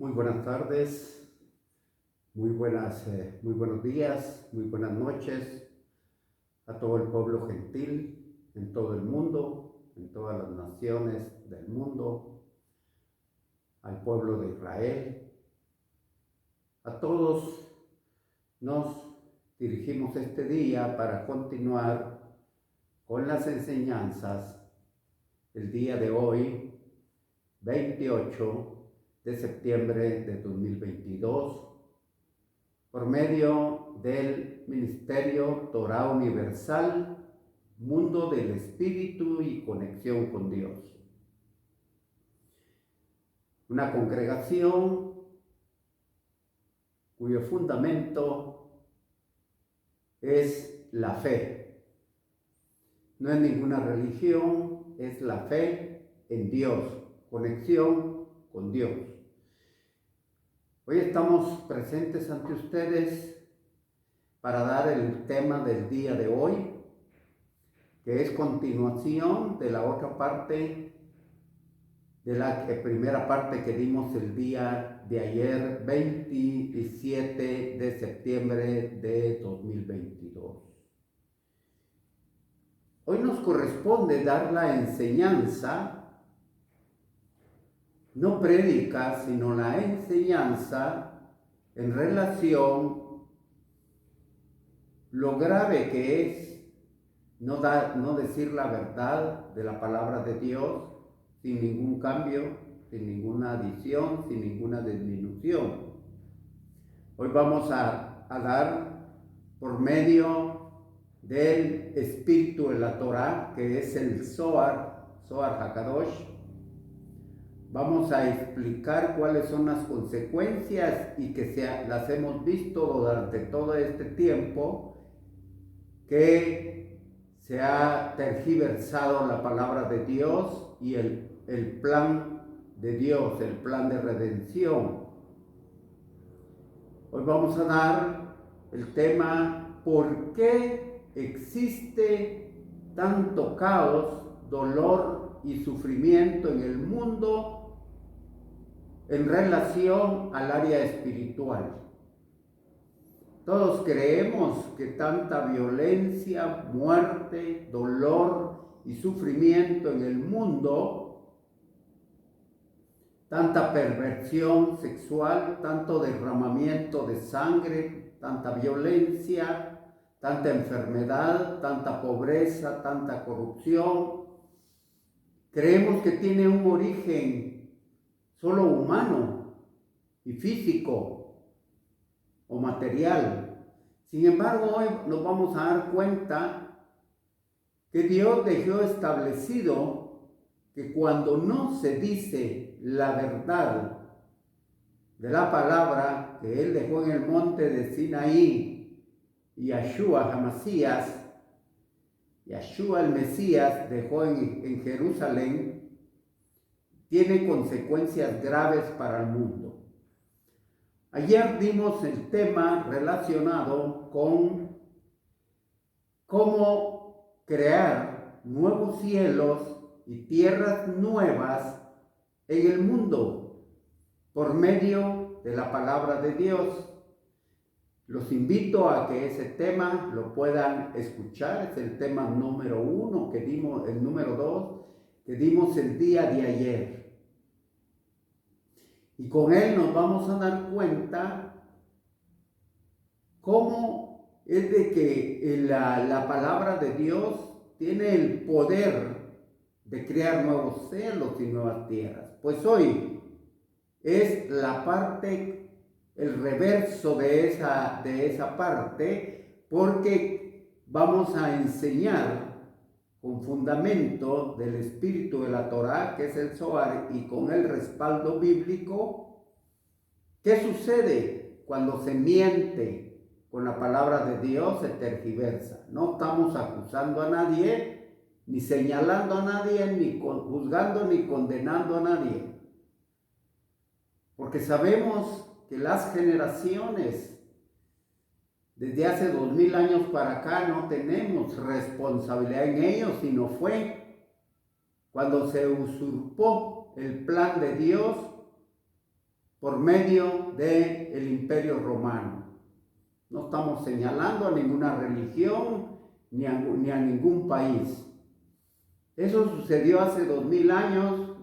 Muy buenas tardes, muy buenos días, muy buenas noches a todo el pueblo gentil en todo el mundo, en todas las naciones del mundo, al pueblo de Israel. A todos nos dirigimos este día para continuar con las enseñanzas el día de hoy, 28 de septiembre de 2022, por medio del Ministerio Torah Universal, Mundo del Espíritu y Conexión con Dios. Una congregación cuyo fundamento es la fe. No es ninguna religión, es la fe en Dios, conexión con Dios. Hoy estamos presentes ante ustedes para dar el tema del día de hoy, que es continuación de la otra parte, de la primera parte que dimos el día de ayer, 27 de septiembre de 2022. Hoy nos corresponde dar la enseñanza, no prédica, sino la enseñanza en relación lo grave que es no decir la verdad de la palabra de Dios sin ningún cambio, sin ninguna adición, sin ninguna disminución. Hoy vamos a dar por medio del espíritu de la Torah, que es el Zohar HaKadosh, vamos a explicar cuáles son las consecuencias y que las hemos visto durante todo este tiempo que se ha tergiversado la palabra de Dios y el plan de Dios, el plan de redención. Hoy vamos a dar el tema ¿por qué existe tanto caos, dolor y sufrimiento en el mundo en relación al área espiritual? Todos creemos que tanta violencia, muerte, dolor y sufrimiento en el mundo, tanta perversión sexual, tanto derramamiento de sangre, tanta violencia, tanta enfermedad, tanta pobreza, tanta corrupción, creemos que tiene un origen solo humano y físico o material. Sin embargo, hoy nos vamos a dar cuenta que Dios dejó establecido que cuando no se dice la verdad de la palabra que Él dejó en el monte de Sinaí, Yahshua el Mesías dejó en Jerusalén, tiene consecuencias graves para el mundo. Ayer dimos el tema relacionado con cómo crear nuevos cielos y tierras nuevas en el mundo por medio de la palabra de Dios. Los invito a que ese tema lo puedan escuchar. Es el tema número 1 que dimos, el número 2 que dimos el día de ayer. Y con él nos vamos a dar cuenta cómo es de que la palabra de Dios tiene el poder de crear nuevos cielos y nuevas tierras. Pues hoy es la parte, el reverso de esa parte, porque vamos a enseñar con fundamento del espíritu de la Torah, que es el Zohar, y con el respaldo bíblico, ¿qué sucede cuando se miente con la palabra de Dios, se tergiversa? No estamos acusando a nadie, ni señalando a nadie, ni juzgando, ni condenando a nadie. Porque sabemos que las generaciones desde hace 2000 años para acá no tenemos responsabilidad en ellos, sino fue cuando se usurpó el plan de Dios por medio del Imperio Romano. No estamos señalando a ninguna religión ni a ningún país. Eso sucedió hace 2000 años,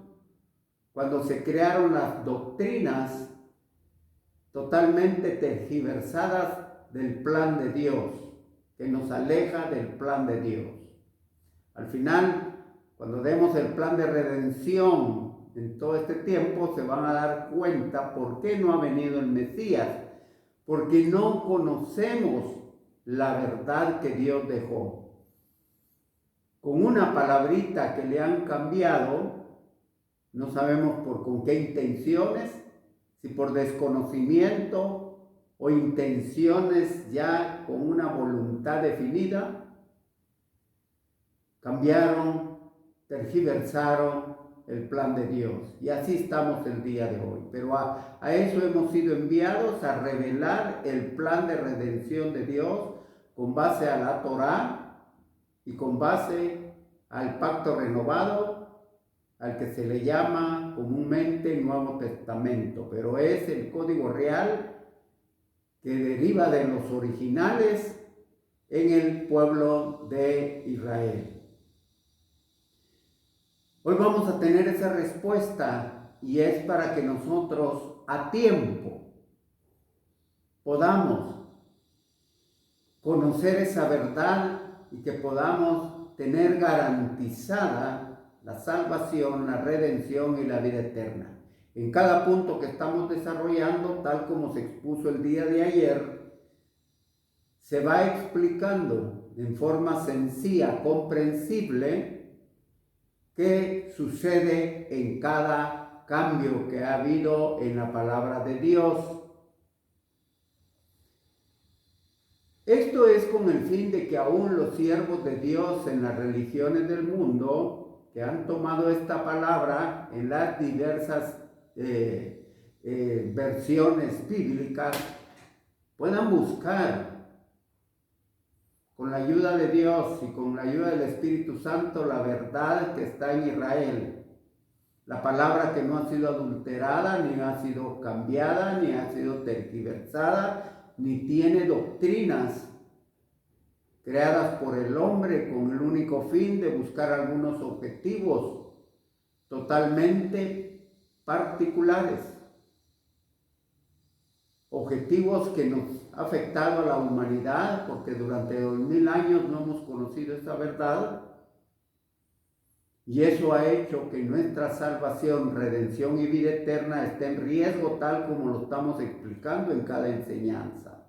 cuando se crearon las doctrinas totalmente tergiversadas del plan de Dios, que nos aleja del plan de Dios. Al final, cuando demos el plan de redención en todo este tiempo, se van a dar cuenta por qué no ha venido el Mesías, porque no conocemos la verdad que Dios dejó. Con una palabrita que le han cambiado, no sabemos con qué intenciones, si por desconocimiento o intenciones ya con una voluntad definida, cambiaron, tergiversaron el plan de Dios. Y así estamos el día de hoy. Pero a eso hemos sido enviados, a revelar el plan de redención de Dios con base a la Torá y con base al pacto renovado, al que se le llama comúnmente Nuevo Testamento, pero es el código real que deriva de los originales en el pueblo de Israel. Hoy vamos a tener esa respuesta, y es para que nosotros a tiempo podamos conocer esa verdad y que podamos tener garantizada la salvación, la redención y la vida eterna. En cada punto que estamos desarrollando, tal como se expuso el día de ayer, se va explicando en forma sencilla, comprensible, qué sucede en cada cambio que ha habido en la palabra de Dios. Esto es con el fin de que aún los siervos de Dios en las religiones del mundo, que han tomado esta palabra en las diversas versiones bíblicas, puedan buscar con la ayuda de Dios y con la ayuda del Espíritu Santo la verdad que está en Israel. La palabra que no ha sido adulterada, ni ha sido cambiada, ni ha sido tergiversada, ni tiene doctrinas creadas por el hombre con el único fin de buscar algunos objetivos totalmente particulares. Objetivos que nos ha afectado a la humanidad, porque durante 2000 años no hemos conocido esta verdad, y eso ha hecho que nuestra salvación, redención y vida eterna esté en riesgo, tal como lo estamos explicando en cada enseñanza.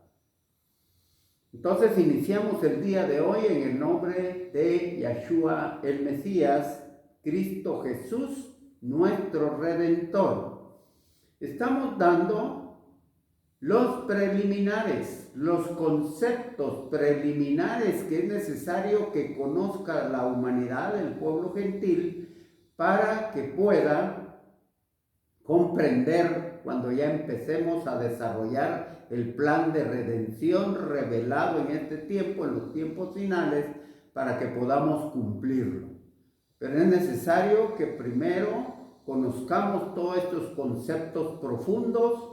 Entonces iniciamos el día de hoy en el nombre de Yeshua el Mesías, Cristo Jesús, nuestro Redentor. Estamos dando los preliminares, los conceptos preliminares que es necesario que conozca la humanidad, el pueblo gentil, para que pueda comprender cuando ya empecemos a desarrollar el plan de redención revelado en este tiempo, en los tiempos finales, para que podamos cumplirlo. Pero es necesario que primero conozcamos todos estos conceptos profundos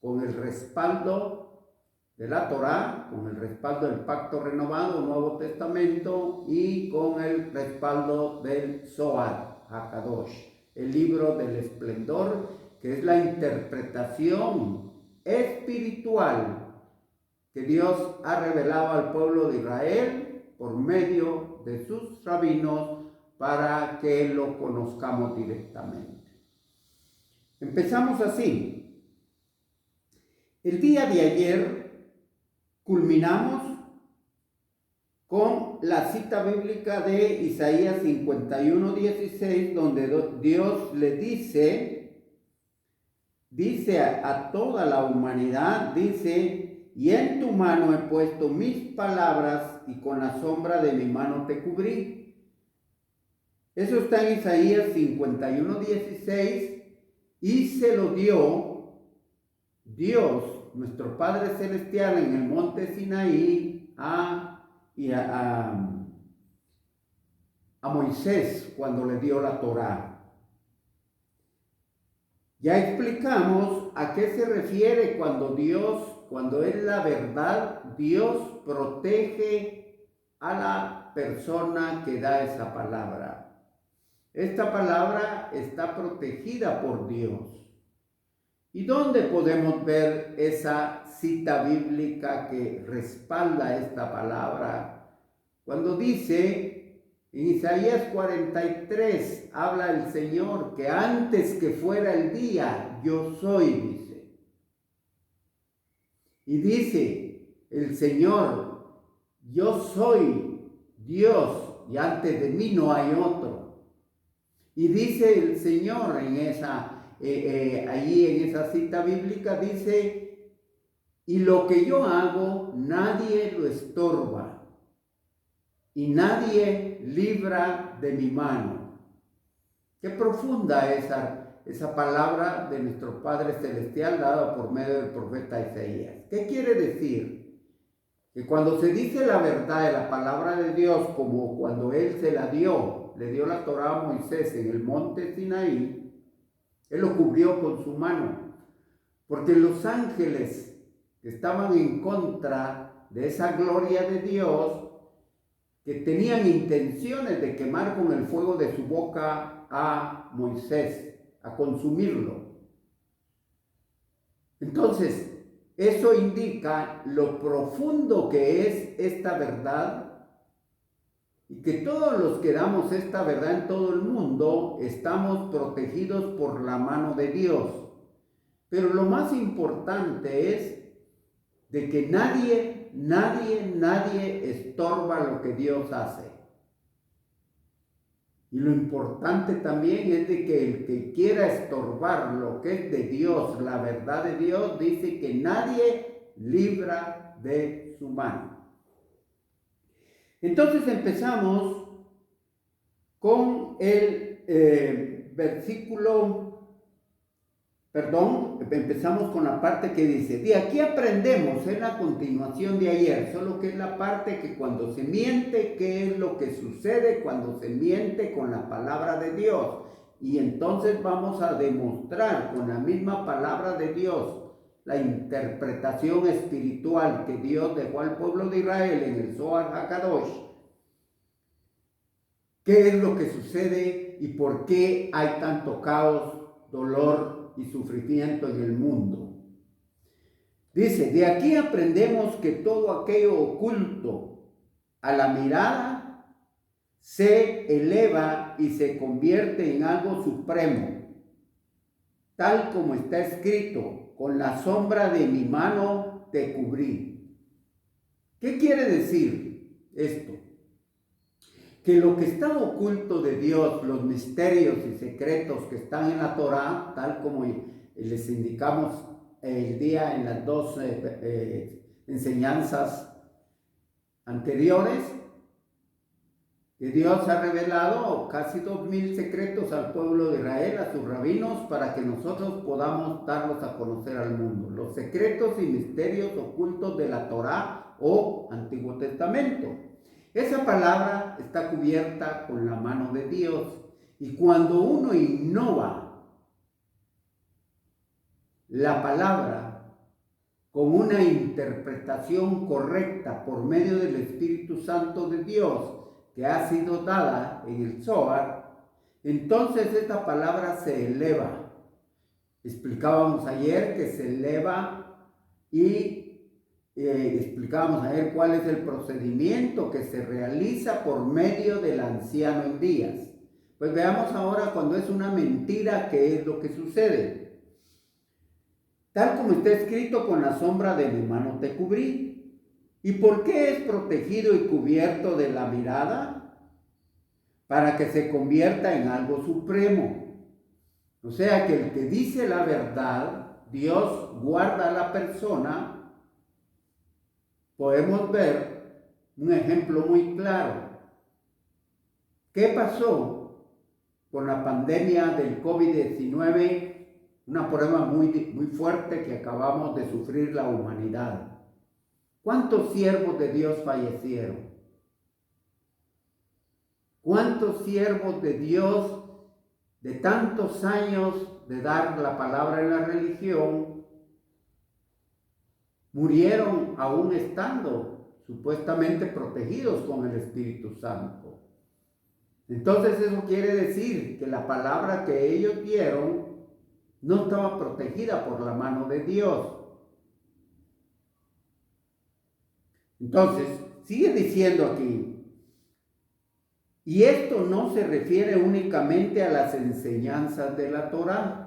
con el respaldo de la Torá, con el respaldo del Pacto Renovado, Nuevo Testamento, y con el respaldo del Zohar HaKadosh, el libro del esplendor, que es la interpretación espiritual que Dios ha revelado al pueblo de Israel por medio de sus rabinos para que lo conozcamos directamente. Empezamos así. El día de ayer culminamos con la cita bíblica de Isaías 51:16, donde Dios le dice a toda la humanidad, dice: y en tu mano he puesto mis palabras, y con la sombra de mi mano te cubrí. Eso está en Isaías 51:16, y se lo dio Dios, nuestro Padre Celestial, en el monte Sinaí a Moisés cuando le dio la Torá. Ya explicamos a qué se refiere cuando es la verdad, Dios protege a la persona que da esa palabra. Esta palabra está protegida por Dios. ¿Y dónde podemos ver esa cita bíblica que respalda esta palabra? Cuando dice en Isaías 43, habla el Señor que antes que fuera el día, yo soy, dice. Y dice el Señor, yo soy Dios y antes de mí no hay otro. Y dice el Señor allí en esa cita bíblica, dice, y lo que yo hago nadie lo estorba y nadie libra de mi mano. Qué profunda esa palabra de nuestro Padre Celestial dada por medio del profeta Isaías. ¿Qué quiere decir? Que cuando se dice la verdad de la palabra de Dios, como cuando Él se la dio, le dio la Torá a Moisés en el monte Sinaí, Él lo cubrió con su mano, porque los ángeles que estaban en contra de esa gloria de Dios, que tenían intenciones de quemar con el fuego de su boca a Moisés, a consumirlo. Entonces, eso indica lo profundo que es esta verdad y que todos los que damos esta verdad en todo el mundo estamos protegidos por la mano de Dios. Pero lo más importante es de que nadie estorba lo que Dios hace. Y lo importante también es de que el que quiera estorbar lo que es de Dios, la verdad de Dios, dice que nadie libra de su mano. Entonces empezamos con el empezamos con la parte que dice, de aquí aprendemos, es la continuación de ayer, solo que es la parte que cuando se miente, ¿qué es lo que sucede cuando se miente con la palabra de Dios? Y entonces vamos a demostrar con la misma palabra de Dios la interpretación espiritual que Dios dejó al pueblo de Israel en el Zohar HaKadosh. ¿Qué es lo que sucede y por qué hay tanto caos, dolor y sufrimiento en el mundo? Dice, de aquí aprendemos que todo aquello oculto a la mirada se eleva y se convierte en algo supremo, tal como está escrito, con la sombra de mi mano te cubrí. ¿Qué quiere decir esto? Que lo que está oculto de Dios, los misterios y secretos que están en la Torá, tal como les indicamos el día en las dos enseñanzas anteriores, que Dios ha revelado casi 2000 secretos al pueblo de Israel, a sus rabinos, para que nosotros podamos darlos a conocer al mundo. Los secretos y misterios ocultos de la Torá o Antiguo Testamento. Esa palabra está cubierta con la mano de Dios. Y cuando uno innova la palabra con una interpretación correcta por medio del Espíritu Santo de Dios que ha sido dada en el Zohar, entonces esta palabra se eleva. Explicábamos ayer que se eleva y explicábamos ayer cuál es el procedimiento que se realiza por medio del anciano en días. Pues veamos ahora cuando es una mentira, qué es lo que sucede. Tal como está escrito, con la sombra de mi mano te cubrí. ¿Y por qué es protegido y cubierto de la mirada? Para que se convierta en algo supremo. O sea que el que dice la verdad, Dios guarda a la persona. Podemos ver un ejemplo muy claro. ¿Qué pasó con la pandemia del COVID-19? Una prueba muy fuerte que acabamos de sufrir la humanidad. ¿Cuántos siervos de Dios fallecieron? ¿Cuántos siervos de Dios de tantos años de dar la palabra en la religión, murieron aún estando supuestamente protegidos con el Espíritu Santo. Entonces eso quiere decir que la palabra que ellos dieron no estaba protegida por la mano de Dios. Entonces, sigue diciendo aquí, y esto no se refiere únicamente a las enseñanzas de la Torá,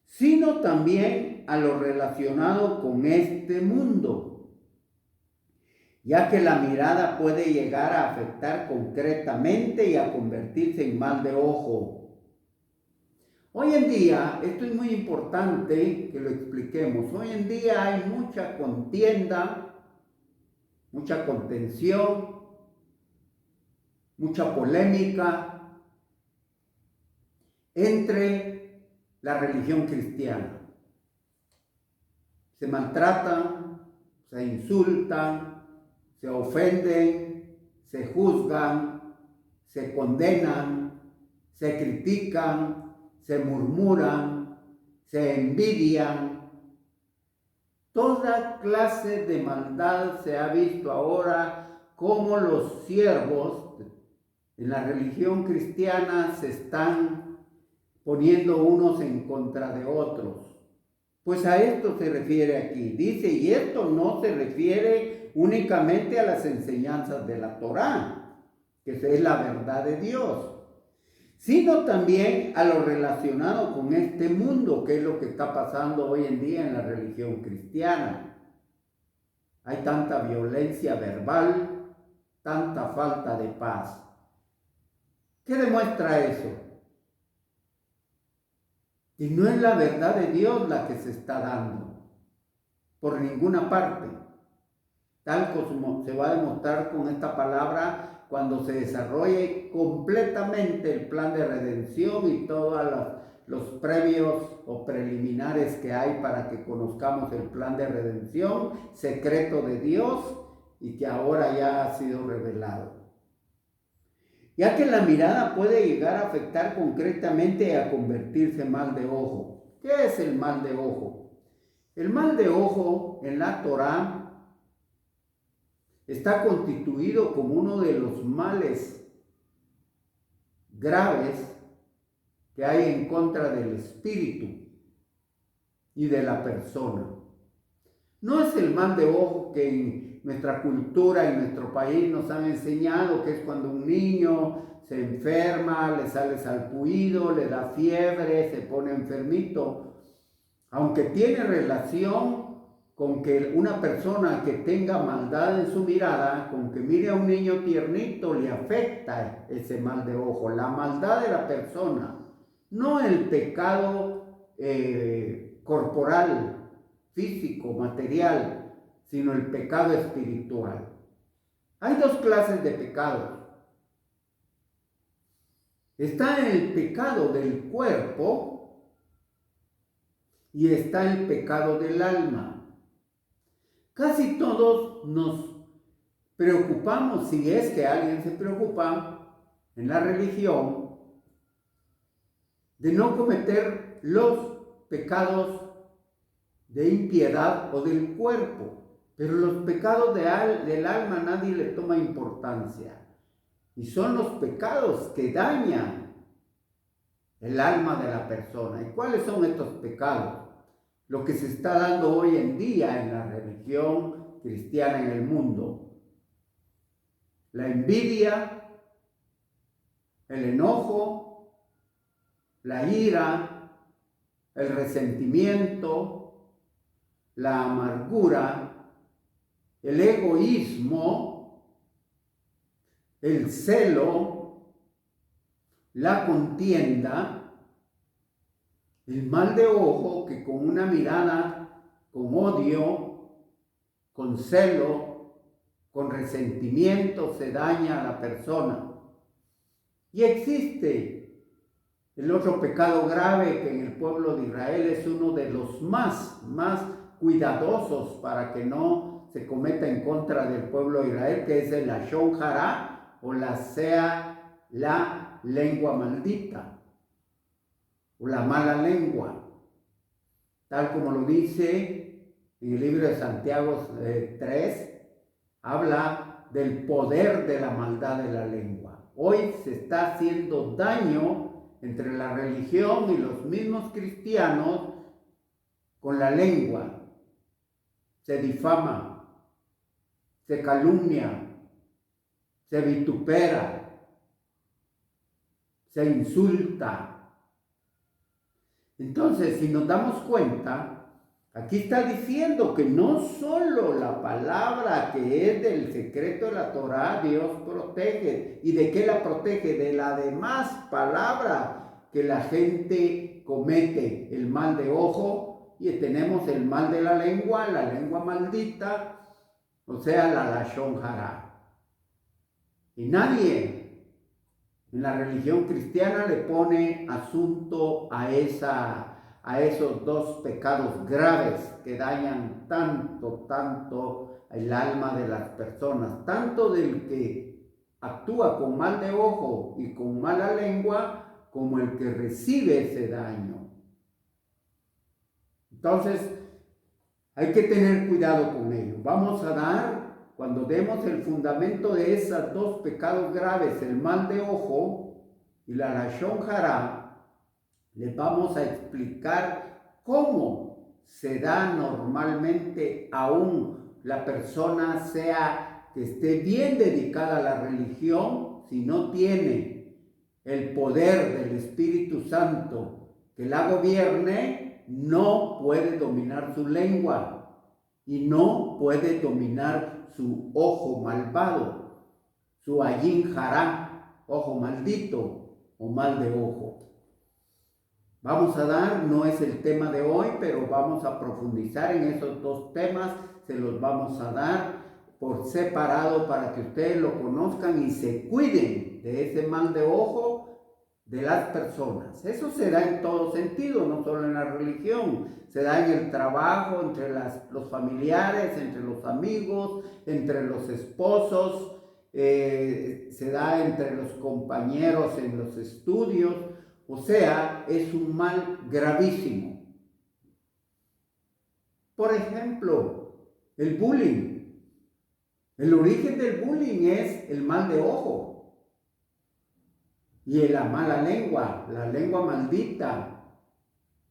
sino también a lo relacionado con este mundo, ya que la mirada puede llegar a afectar concretamente y a convertirse en mal de ojo. Hoy en día, esto es muy importante que lo expliquemos, hoy en día hay mucha contienda, mucha contención, mucha polémica entre la religión cristiana. Se maltratan, se insultan, se ofenden, se juzgan, se condenan, se critican, se murmuran, se envidian. Toda clase de maldad se ha visto ahora, como los siervos en la religión cristiana se están poniendo unos en contra de otros. Pues a esto se refiere aquí. Dice, y esto no se refiere únicamente a las enseñanzas de la Torá, que es la verdad de Dios, sino también a lo relacionado con este mundo, que es lo que está pasando hoy en día en la religión cristiana. Hay tanta violencia verbal, tanta falta de paz. ¿Qué demuestra eso? Y no es la verdad de Dios la que se está dando por ninguna parte, tal como se va a demostrar con esta palabra cuando se desarrolle completamente el plan de redención y todos los previos o preliminares que hay para que conozcamos el plan de redención secreto de Dios y que ahora ya ha sido revelado. Ya que la mirada puede llegar a afectar concretamente y a convertirse en mal de ojo. ¿Qué es el mal de ojo? El mal de ojo en la Torá está constituido como uno de los males graves que hay en contra del espíritu y de la persona. No es el mal de ojo que en nuestra cultura, en nuestro país nos han enseñado, que es cuando un niño se enferma, le sale salpullido, le da fiebre, se pone enfermito. Aunque tiene relación con que una persona que tenga maldad en su mirada, con que mire a un niño tiernito, le afecta ese mal de ojo, la maldad de la persona, no el pecado corporal, físico, material, sino el pecado espiritual. Hay dos clases de pecados. Está el pecado del cuerpo y está el pecado del alma. Casi todos nos preocupamos, si es que alguien se preocupa en la religión, de no cometer los pecados de impiedad o del cuerpo, pero los pecados del alma nadie le toma importancia, y son los pecados que dañan el alma de la persona. ¿Y cuáles son estos pecados? Lo que se está dando hoy en día en la religión cristiana en el mundo: la envidia, el enojo, la ira, el resentimiento, la amargura, el egoísmo, el celo, la contienda, el mal de ojo, que con una mirada, con odio, con celo, con resentimiento se daña a la persona. Y existe el otro pecado grave que en el pueblo de Israel es uno de los más cuidadosos para que no se cometa en contra del pueblo de Israel, que es el lashon hara, o la lengua maldita. o la mala lengua, tal como lo dice en el libro de Santiago 3, habla del poder de la maldad de la lengua. Hoy se está haciendo daño entre la religión y los mismos cristianos con la lengua. Se difama, se calumnia, se vitupera, se insulta. Entonces, si nos damos cuenta, aquí está diciendo que no solo la palabra que es del secreto de la Torá, Dios protege. ¿Y de qué la protege? De la demás palabra que la gente comete, el mal de ojo, y tenemos el mal de la lengua maldita, o sea, la lashon hara. Y nadie en la religión cristiana le pone asunto a esos dos pecados graves que dañan tanto el alma de las personas, tanto del que actúa con mal de ojo y con mala lengua, como el que recibe ese daño. Entonces, hay que tener cuidado con ello. Vamos a dar, cuando demos el fundamento de esos dos pecados graves, el mal de ojo y la lashon hara, les vamos a explicar cómo se da normalmente, aún la persona sea que esté bien dedicada a la religión, si no tiene el poder del Espíritu Santo que la gobierne, no puede dominar su lengua y no puede dominar su ojo malvado, su ayin hará, ojo maldito o mal de ojo. Vamos a dar, no es el tema de hoy, pero vamos a profundizar en esos dos temas, se los vamos a dar por separado para que ustedes lo conozcan y se cuiden de ese mal de ojo de las personas. Eso se da en todo sentido, no solo en la religión, se da en el trabajo, entre los familiares, entre los amigos, entre los esposos, se da entre los compañeros en los estudios. O sea, es un mal gravísimo. Por ejemplo, el bullying. El origen del bullying es el mal de ojo. Y la mala lengua, la lengua maldita,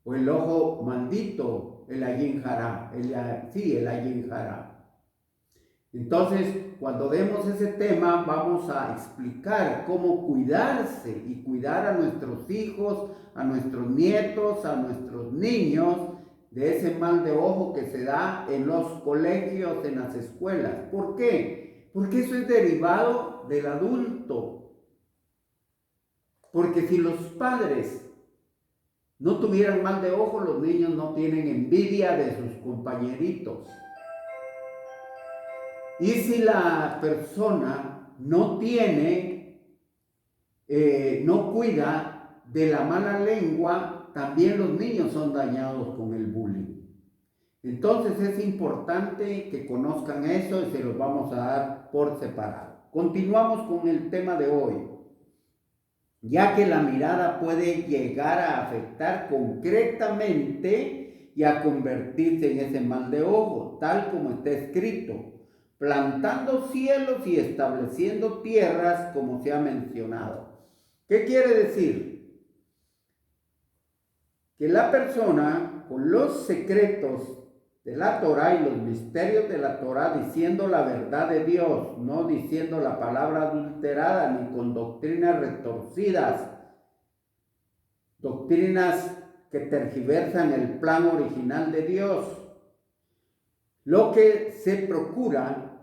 o el ojo maldito, el ayin hara, el ayin hara. Entonces, cuando demos ese tema, vamos a explicar cómo cuidarse y cuidar a nuestros hijos, a nuestros nietos, a nuestros niños, de ese mal de ojo que se da en los colegios, en las escuelas. ¿Por qué? Porque eso es derivado del adulto. Porque si los padres no tuvieran mal de ojo, los niños no tienen envidia de sus compañeritos. Y si la persona no cuida de la mala lengua, también los niños son dañados con el bullying. Entonces es importante que conozcan eso y se los vamos a dar por separado. Continuamos con el tema de hoy. Ya que la mirada puede llegar a afectar concretamente y a convertirse en ese mal de ojo, tal como está escrito, plantando cielos y estableciendo tierras, como se ha mencionado. ¿Qué quiere decir? Que la persona con los secretos de la Torá y los misterios de la Torá, diciendo la verdad de Dios, no diciendo la palabra adulterada ni con doctrinas retorcidas, doctrinas que tergiversan el plan original de Dios. Lo que se procura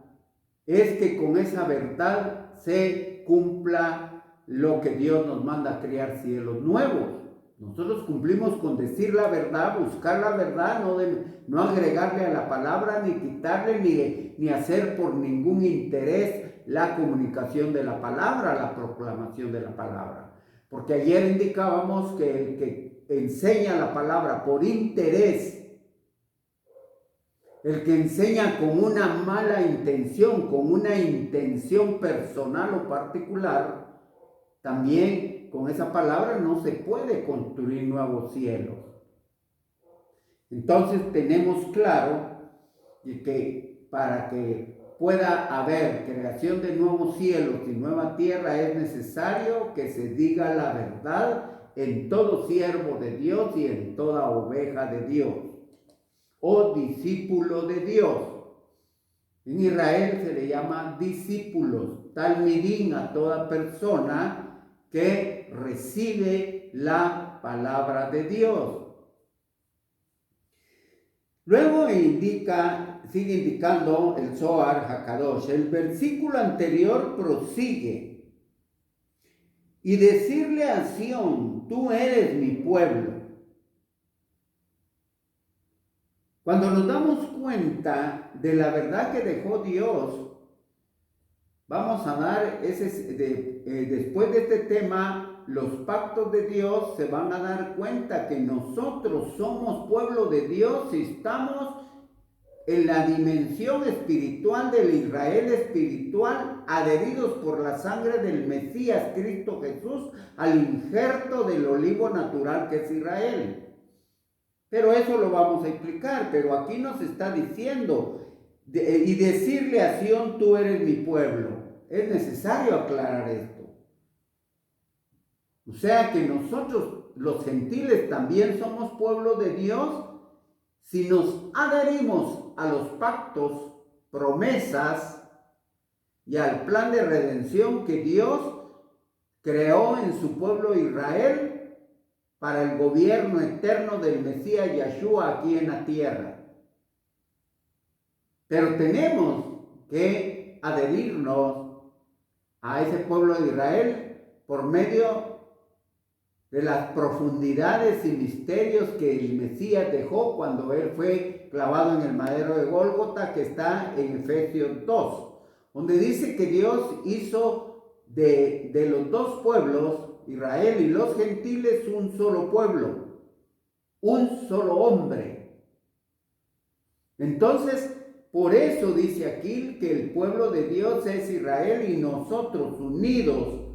es que con esa verdad se cumpla lo que Dios nos manda a crear cielos nuevos. Nosotros cumplimos con decir la verdad, buscar la verdad, no agregarle a la palabra, ni quitarle, ni hacer por ningún interés la comunicación de la palabra, la proclamación de la palabra. Porque ayer indicábamos que el que enseña la palabra por interés, el que enseña con una mala intención, con una intención personal o particular, también con esa palabra no se puede construir nuevos cielos. Entonces tenemos claro que para que pueda haber creación de nuevos cielos y nueva tierra es necesario que se diga la verdad en todo siervo de Dios y en toda oveja de Dios o discípulo de Dios. En Israel se le llama discípulos, talmidín a toda persona que recibe la palabra de Dios. Luego sigue indicando el Zohar Hakadosh. El versículo anterior prosigue. Y decirle a Sión, tú eres mi pueblo. Cuando nos damos cuenta de la verdad que dejó Dios, vamos a dar después de este tema, los pactos de Dios, se van a dar cuenta que nosotros somos pueblo de Dios y estamos en la dimensión espiritual del Israel espiritual, adheridos por la sangre del Mesías Cristo Jesús al injerto del olivo natural que es Israel. Pero eso lo vamos a explicar, pero aquí nos está diciendo, y decirle a Sión, tú eres mi pueblo. Es necesario aclarar esto. O sea que nosotros, los gentiles, también somos pueblo de Dios si nos adherimos a los pactos, promesas y al plan de redención que Dios creó en su pueblo Israel para el gobierno eterno del Mesías Yahshua aquí en la tierra. Pero tenemos que adherirnos a ese pueblo de Israel por medio de las profundidades y misterios que el Mesías dejó cuando él fue clavado en el madero de Gólgota, que está en Efesios 2, donde dice que Dios hizo de los dos pueblos, Israel y los gentiles, un solo pueblo, un solo hombre. Entonces, por eso dice aquí que el pueblo de Dios es Israel y nosotros unidos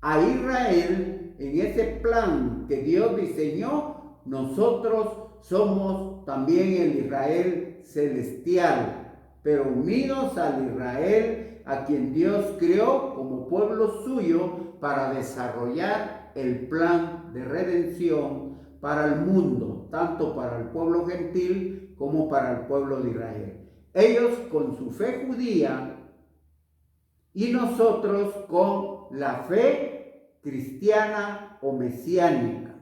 a Israel en ese plan que Dios diseñó, nosotros somos también el Israel celestial, pero unidos al Israel a quien Dios creó como pueblo suyo para desarrollar el plan de redención para el mundo, tanto para el pueblo gentil como para el pueblo de Israel. Ellos con su fe judía y nosotros con la fe cristiana o mesiánica.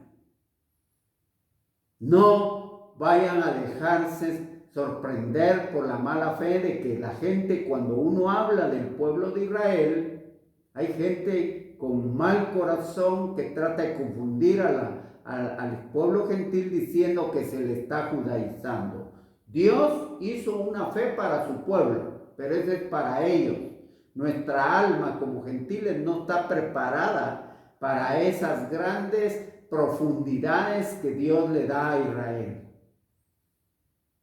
No vayan a dejarse sorprender por la mala fe de que la gente, cuando uno habla del pueblo de Israel, hay gente con mal corazón que trata de confundir al pueblo gentil diciendo que se le está judaizando. Dios hizo una fe para su pueblo, pero eso es para ellos. Nuestra alma como gentiles no está preparada para esas grandes profundidades que Dios le da a Israel.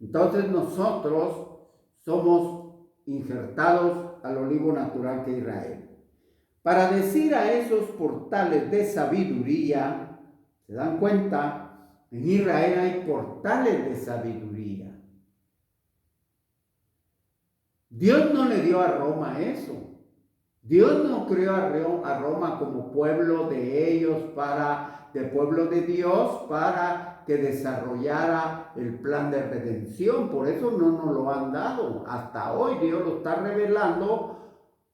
Entonces nosotros somos injertados al olivo natural que Israel. Para decir a esos portales de sabiduría, ¿se dan cuenta? En Israel hay portales de sabiduría. Dios no le dio a Roma eso. Dios no creó a Roma como pueblo de ellos, de pueblo de Dios, para que desarrollara el plan de redención. Por eso no nos lo han dado. Hasta hoy Dios lo está revelando,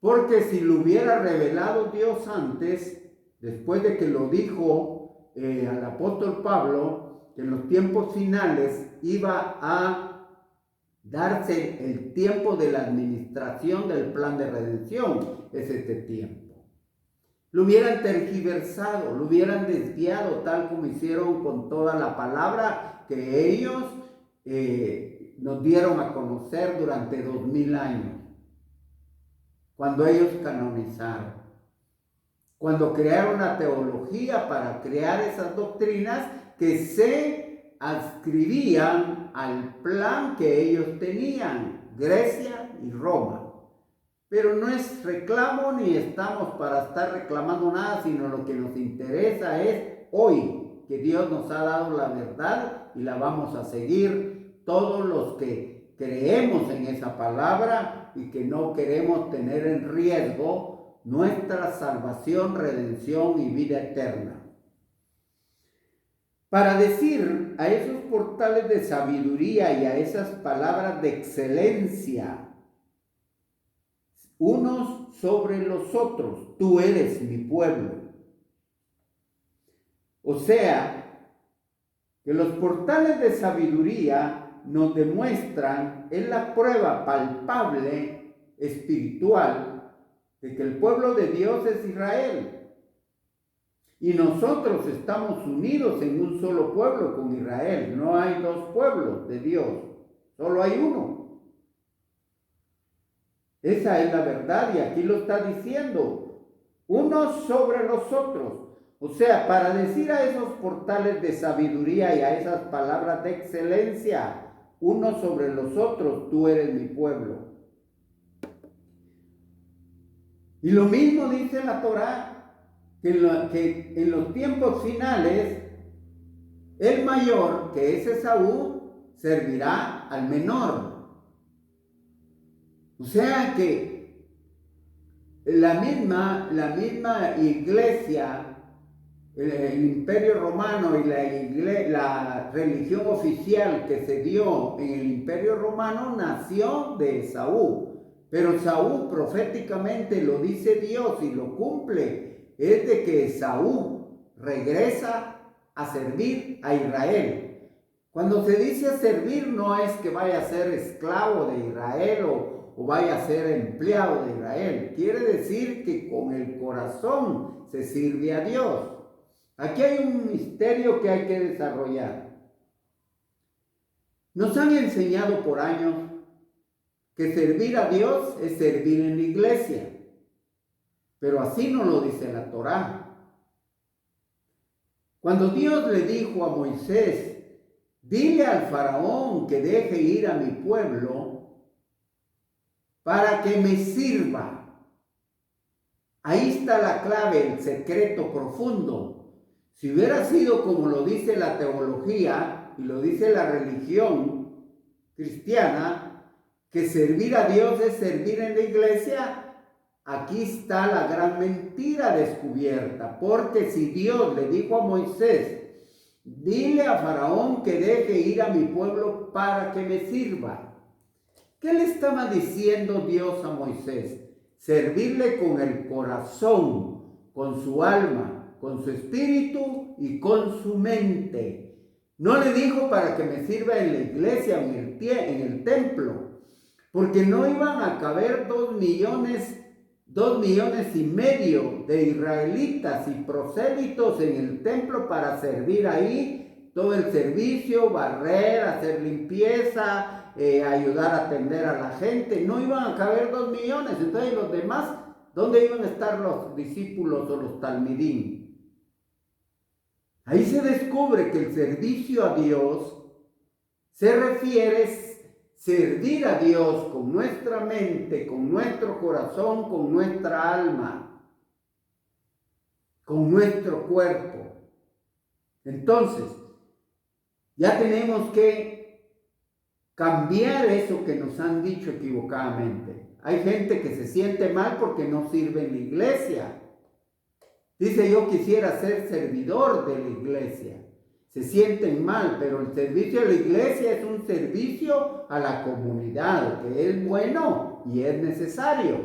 porque si lo hubiera revelado Dios antes, después de que lo dijo al apóstol Pablo, que en los tiempos finales iba a darse el tiempo de la administración del plan de redención, es este tiempo. Lo hubieran tergiversado, lo hubieran desviado, tal como hicieron con toda la palabra que ellos nos dieron a conocer durante 2000 años, cuando ellos canonizaron, cuando crearon la teología para crear esas doctrinas que se adscribían al plan que ellos tenían, Grecia y Roma. Pero no es reclamo ni estamos para estar reclamando nada, sino lo que nos interesa es hoy que Dios nos ha dado la verdad y la vamos a seguir todos los que creemos en esa palabra y que no queremos tener en riesgo nuestra salvación, redención y vida eterna. Para decir a esos portales de sabiduría y a esas palabras de excelencia, unos sobre los otros, tú eres mi pueblo. O sea, que los portales de sabiduría nos demuestran, es la prueba palpable, espiritual, de que el pueblo de Dios es Israel. Y nosotros estamos unidos en un solo pueblo con Israel. No hay dos pueblos de Dios, solo hay uno. Esa es la verdad y aquí lo está diciendo, unos sobre los otros. O sea, para decir a esos portales de sabiduría y a esas palabras de excelencia, unos sobre los otros, tú eres mi pueblo. Y lo mismo dice la Torá, que en los tiempos finales, el mayor, que es Esaú, servirá al menor. O sea que la misma iglesia, el imperio romano y la religión oficial que se dio en el imperio romano nació de Esaú. Pero Esaú proféticamente lo dice Dios y lo cumple, es de que Esaú regresa a servir a Israel. Cuando se dice servir no es que vaya a ser esclavo de Israel o vaya a ser empleado de Israel. Quiere decir que con el corazón se sirve a Dios. Aquí hay un misterio que hay que desarrollar. Nos han enseñado por años que servir a Dios es servir en la iglesia. Pero así no lo dice la Torá. Cuando Dios le dijo a Moisés, dile al faraón que deje ir a mi pueblo para que me sirva. Ahí está la clave, el secreto profundo. Si hubiera sido como lo dice la teología y lo dice la religión cristiana, que servir a Dios es servir en la iglesia, aquí está la gran mentira descubierta. Porque si Dios le dijo a Moisés, dile a Faraón que deje ir a mi pueblo para que me sirva. ¿Qué le estaba diciendo Dios a Moisés? Servirle con el corazón, con su alma, con su espíritu y con su mente. No le dijo para que me sirva en la iglesia, en el templo, porque no iban a caber 2,5 millones de israelitas y prosélitos en el templo para servir ahí todo el servicio, barrer, hacer limpieza, ayudar a atender a la gente. No iban a caber 2 millones, entonces los demás, ¿dónde iban a estar los discípulos o los talmidín? Ahí se descubre que el servicio a Dios se refiere servir a Dios con nuestra mente, con nuestro corazón, con nuestra alma, con nuestro cuerpo. Entonces, ya tenemos que cambiar eso que nos han dicho equivocadamente. Hay gente que se siente mal porque no sirve en la iglesia. Dice, yo quisiera ser servidor de la iglesia. Se sienten mal, pero el servicio a la iglesia es un servicio a la comunidad, que es bueno y es necesario.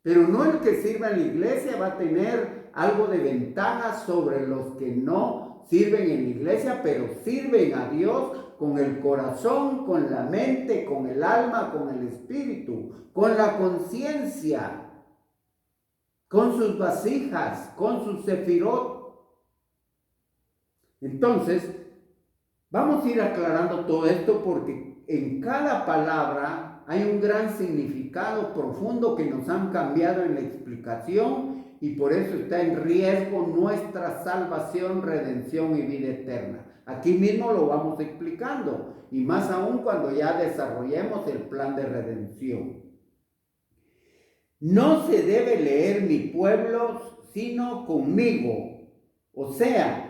Pero no el que sirva en la iglesia va a tener algo de ventaja sobre los que no sirven en la iglesia, pero sirven a Dios con el corazón, con la mente, con el alma, con el espíritu, con la conciencia, con sus vasijas, con sus sefirot. Entonces, vamos a ir aclarando todo esto porque en cada palabra hay un gran significado profundo que nos han cambiado en la explicación y por eso está en riesgo nuestra salvación, redención y vida eterna. Aquí mismo lo vamos explicando y más aún cuando ya desarrollemos el plan de redención. no se debe leer mi pueblo, sino conmigo. O sea,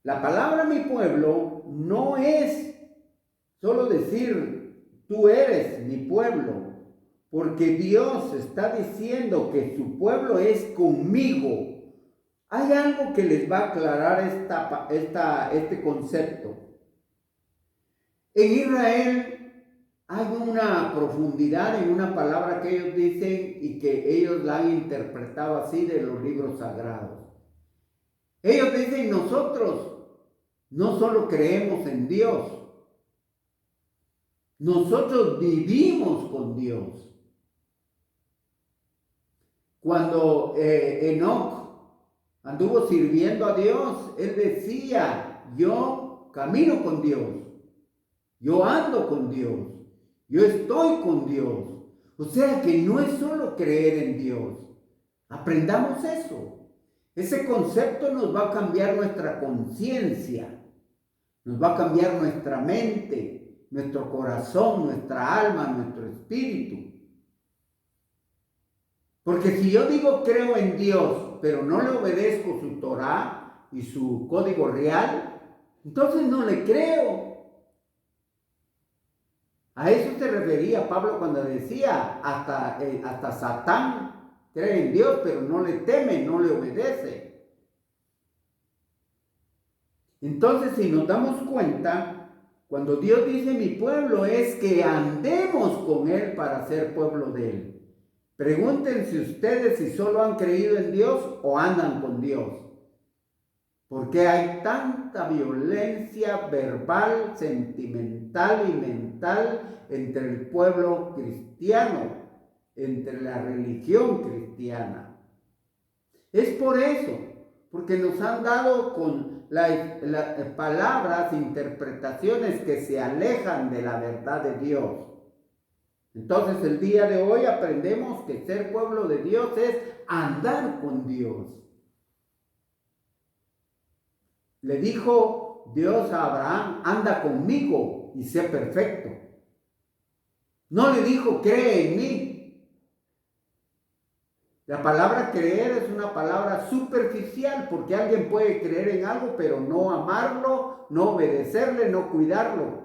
la palabra mi pueblo no es solo decir, tú eres mi pueblo, porque Dios está diciendo que su pueblo es conmigo. Hay algo que les va a aclarar este concepto. En Israel hay una profundidad en una palabra que ellos dicen y que ellos la han interpretado así de los libros sagrados. Ellos dicen, nosotros no solo creemos en Dios, nosotros vivimos con Dios. Cuando Enoc anduvo sirviendo a Dios, él decía, yo camino con Dios, yo ando con Dios, yo estoy con Dios. O sea que no es solo creer en Dios. Aprendamos eso. Ese concepto nos va a cambiar nuestra conciencia, nos va a cambiar nuestra mente, nuestro corazón, nuestra alma, nuestro espíritu. Porque si yo digo creo en Dios, pero no le obedezco su Torah y su código real, entonces no le creo. A eso se refería Pablo cuando decía, hasta Satán cree en Dios, pero no le teme, no le obedece. Entonces, si nos damos cuenta, cuando Dios dice mi pueblo, es que andemos con Él para ser pueblo de Él. Pregúntense ustedes si solo han creído en Dios o andan con Dios. Porque hay tanta violencia verbal, sentimental y mental entre el pueblo cristiano, entre la religión cristiana. Es por eso, porque nos han dado con las palabras, interpretaciones que se alejan de la verdad de Dios. Entonces el día de hoy aprendemos que ser pueblo de Dios es andar con Dios. Le dijo Dios a Abraham, anda conmigo y sé perfecto. No le dijo, cree en mí. La palabra creer es una palabra superficial porque alguien puede creer en algo pero no amarlo, no obedecerle, no cuidarlo,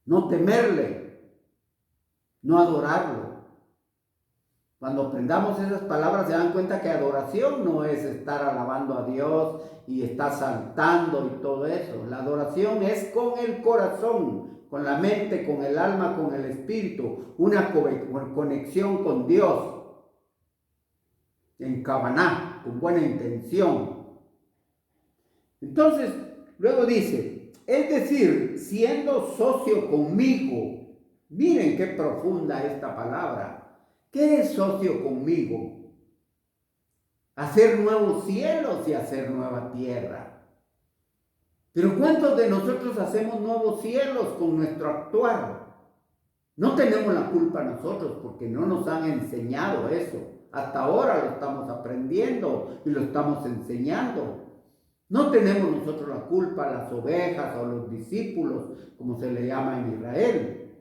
no temerle, no adorarlo. Cuando aprendamos esas palabras se dan cuenta que adoración no es estar alabando a Dios y estar saltando y todo eso. La adoración es con el corazón, con la mente, con el alma, con el espíritu, una conexión con Dios en Kavaná, con buena intención. Entonces, luego dice, es decir, siendo socio conmigo. Miren qué profunda esta palabra. ¿Qué es socio conmigo? Hacer nuevos cielos y hacer nueva tierra. Pero ¿cuántos de nosotros hacemos nuevos cielos con nuestro actuar? No tenemos la culpa nosotros porque no nos han enseñado eso. Hasta ahora lo estamos aprendiendo y lo estamos enseñando. No tenemos nosotros la culpa, las ovejas o los discípulos, como se le llama en Israel.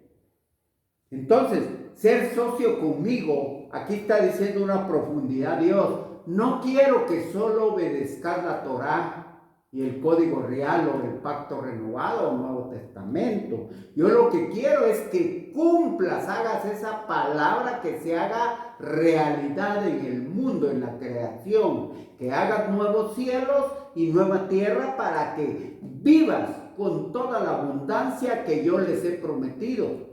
Entonces, ser socio conmigo, aquí está diciendo una profundidad Dios. No quiero que solo obedezcas la Torá y el código real o el pacto renovado o Nuevo Testamento. Yo lo que quiero es que cumplas, hagas esa palabra que se haga realidad en el mundo, en la creación. Que hagas nuevos cielos y nueva tierra para que vivas con toda la abundancia que yo les he prometido.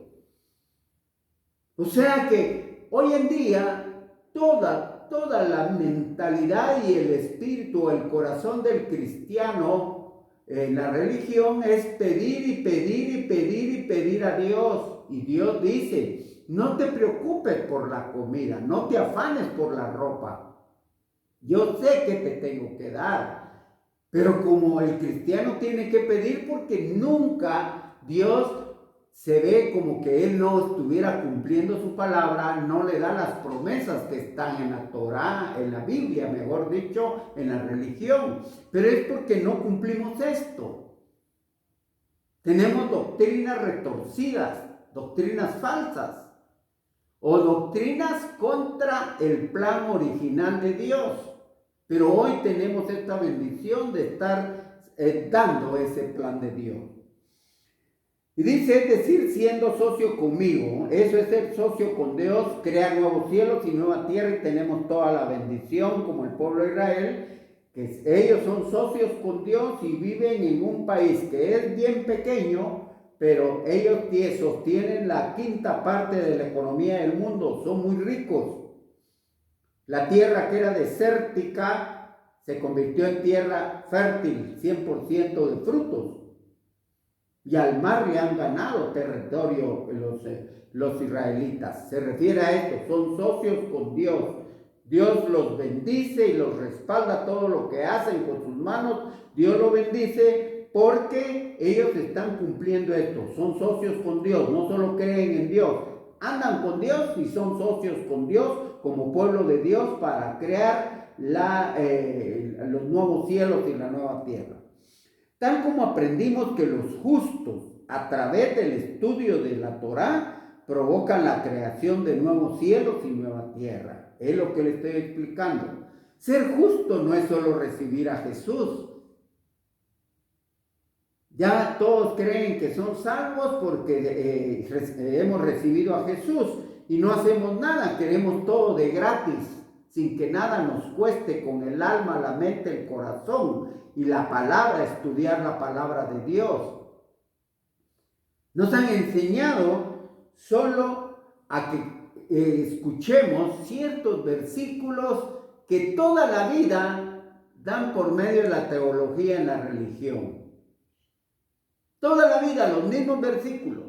O sea que hoy en día toda la mentalidad y el espíritu, el corazón del cristiano en la religión es pedir y pedir y pedir y pedir a Dios. Y Dios dice, no te preocupes por la comida, no te afanes por la ropa. Yo sé que te tengo que dar, pero como el cristiano tiene que pedir porque nunca Dios se ve como que él no estuviera cumpliendo su palabra, no le da las promesas que están en la Torá, en la Biblia, mejor dicho, en la religión. Pero es porque no cumplimos esto. Tenemos doctrinas retorcidas, doctrinas falsas. o doctrinas contra el plan original de Dios. Pero hoy tenemos esta bendición de estar dando ese plan de Dios. Y dice, es decir, siendo socio conmigo, eso es ser socio con Dios, crear nuevos cielos y nueva tierra, y tenemos toda la bendición como el pueblo de Israel, que ellos son socios con Dios y viven en un país que es bien pequeño, pero ellos sostienen la quinta parte de la economía del mundo, son muy ricos. La tierra que era desértica se convirtió en tierra fértil, 100% de frutos. Y al mar le han ganado territorio los israelitas. Se refiere a esto, son socios con Dios. Dios los bendice y los respalda todo lo que hacen con sus manos. Dios los bendice porque ellos están cumpliendo esto. Son socios con Dios, no solo creen en Dios. Andan con Dios y son socios con Dios como pueblo de Dios para crear los nuevos cielos y la nueva tierra. Tal como aprendimos que los justos, a través del estudio de la Torá, provocan la creación de nuevos cielos y nueva tierra. Es lo que le estoy explicando. Ser justo no es solo recibir a Jesús. Ya todos creen que son salvos porque hemos recibido a Jesús y no hacemos nada, queremos todo de gratis, sin que nada nos cueste, con el alma, la mente, el corazón y la palabra, estudiar la palabra de Dios. Nos han enseñado solo a que escuchemos ciertos versículos que toda la vida dan por medio de la teología en la religión. Toda la vida los mismos versículos.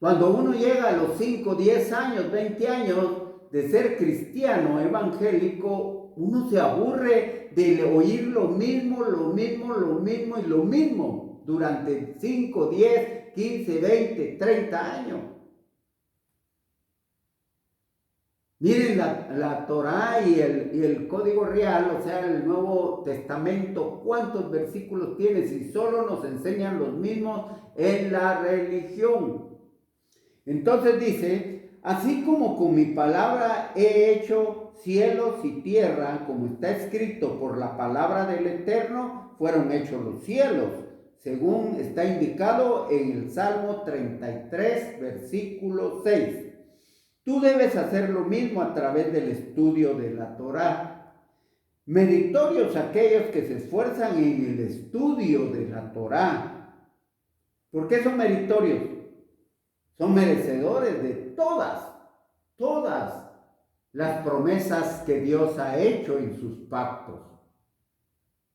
Cuando uno llega a los 5, 10 años, 20 años de ser cristiano evangélico, uno se aburre de oír lo mismo durante 5, 10, 15, 20, 30 años. Miren la Torá y el Código Real, o sea, el Nuevo Testamento, ¿cuántos versículos tiene? Si solo nos enseñan los mismos en la religión. Entonces dice, así como con mi palabra he hecho cielos y tierra, como está escrito, por la palabra del Eterno fueron hechos los cielos, según está indicado en el Salmo 33, versículo 6. Tú debes hacer lo mismo a través del estudio de la Torá. Meritorios aquellos que se esfuerzan en el estudio de la Torá. ¿Por qué son meritorios? Son merecedores de todas las promesas que Dios ha hecho en sus pactos.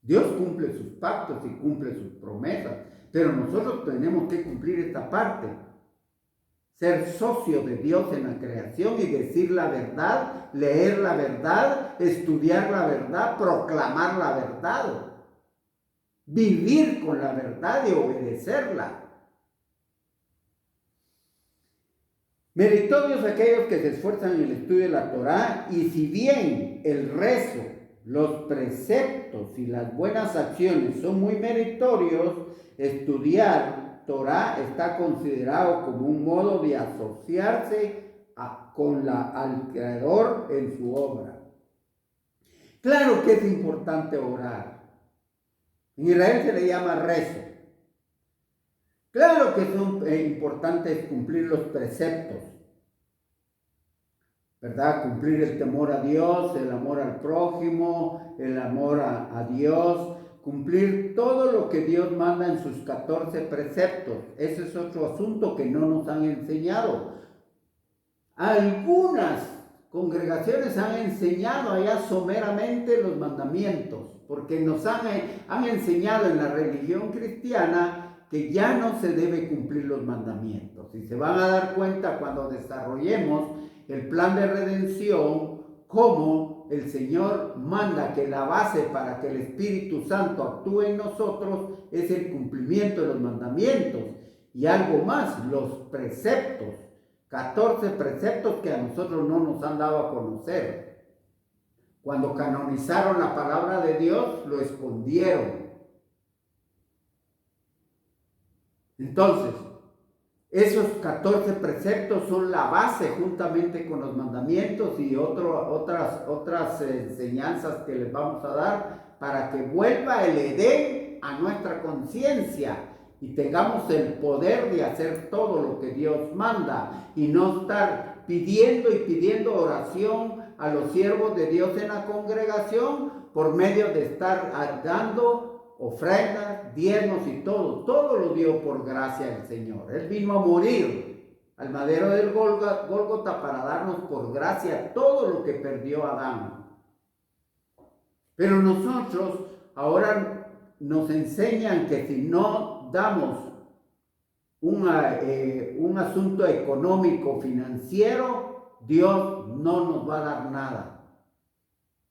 Dios cumple sus pactos y cumple sus promesas, pero nosotros tenemos que cumplir esta parte. Ser socio de Dios en la creación y decir la verdad, leer la verdad, estudiar la verdad, proclamar la verdad, vivir con la verdad y obedecerla. Meritorios aquellos que se esfuerzan en el estudio de la Torá, y si bien el rezo, los preceptos y las buenas acciones son muy meritorios, estudiar Torá está considerado como un modo de asociarse al Creador en su obra. Claro que es importante orar. En Israel se le llama rezo. Claro que son importantes cumplir los preceptos, ¿verdad? Cumplir el temor a Dios, el amor al prójimo, el amor a Dios, cumplir todo lo que Dios manda en sus 14 preceptos. Ese es otro asunto que no nos han enseñado. Algunas congregaciones han enseñado allá someramente los mandamientos, porque nos han enseñado en la religión cristiana que ya no se debe cumplir los mandamientos. Y se van a dar cuenta cuando desarrollemos el plan de redención, cómo el Señor manda que la base para que el Espíritu Santo actúe en nosotros es el cumplimiento de los mandamientos. Y algo más, los preceptos, 14 preceptos que a nosotros no nos han dado a conocer. Cuando canonizaron la palabra de Dios, lo escondieron. Entonces, Esos 14 preceptos son la base juntamente con los mandamientos y otras enseñanzas que les vamos a dar para que vuelva el Edén a nuestra conciencia y tengamos el poder de hacer todo lo que Dios manda y no estar pidiendo y pidiendo oración a los siervos de Dios en la congregación por medio de estar dando ofrendas, diezmos y todo lo dio por gracia del Señor. Él vino a morir al madero del Gólgota para darnos por gracia todo lo que perdió Adán. Pero nosotros ahora nos enseñan que si no damos un asunto económico, financiero, Dios no nos va a dar nada.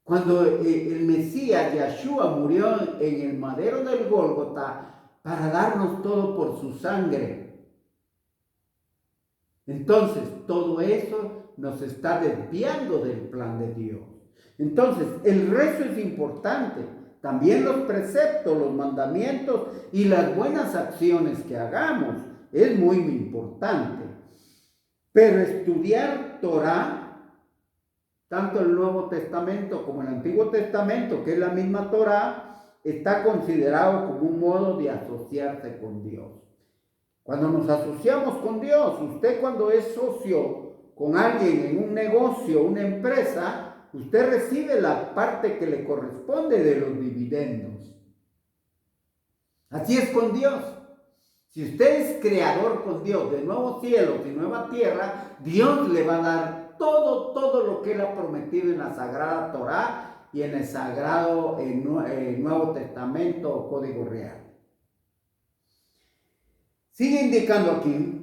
Cuando el Mesías, Yeshua, murió en el madero del Gólgota para darnos todo por su sangre. Entonces, todo eso nos está desviando del plan de Dios. Entonces, el rezo es importante. También los preceptos, los mandamientos y las buenas acciones que hagamos es muy importante. Pero estudiar Torah, tanto el Nuevo Testamento como el Antiguo Testamento, que es la misma Torah, está considerado como un modo de asociarse con Dios. Cuando nos asociamos con Dios, usted cuando es socio con alguien en un negocio, una empresa, usted recibe la parte que le corresponde de los dividendos. Así es con Dios. Si usted es creador con Dios de nuevos cielos y nueva tierra, Dios le va a dar todo lo que Él ha prometido en la Sagrada Torah y en el Sagrado Nuevo Testamento o Código Real. Sigue indicando aquí,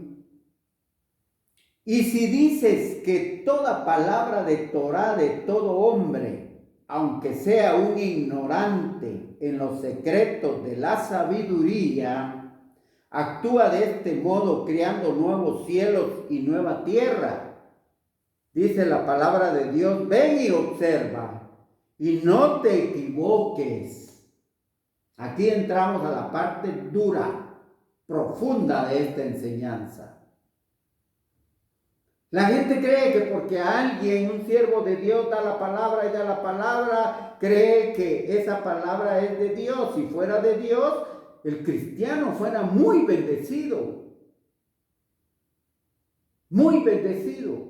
y si dices que toda palabra de Torah de todo hombre, aunque sea un ignorante en los secretos de la sabiduría, actúa de este modo creando nuevos cielos y nueva tierra. Dice la palabra de Dios, ven y observa y no te equivoques. Aquí entramos a la parte dura, profunda de esta enseñanza. La gente cree que porque alguien, un siervo de Dios, da la palabra y da la palabra, cree que esa palabra es de Dios. Si fuera de Dios, el cristiano fuera muy bendecido. Muy bendecido.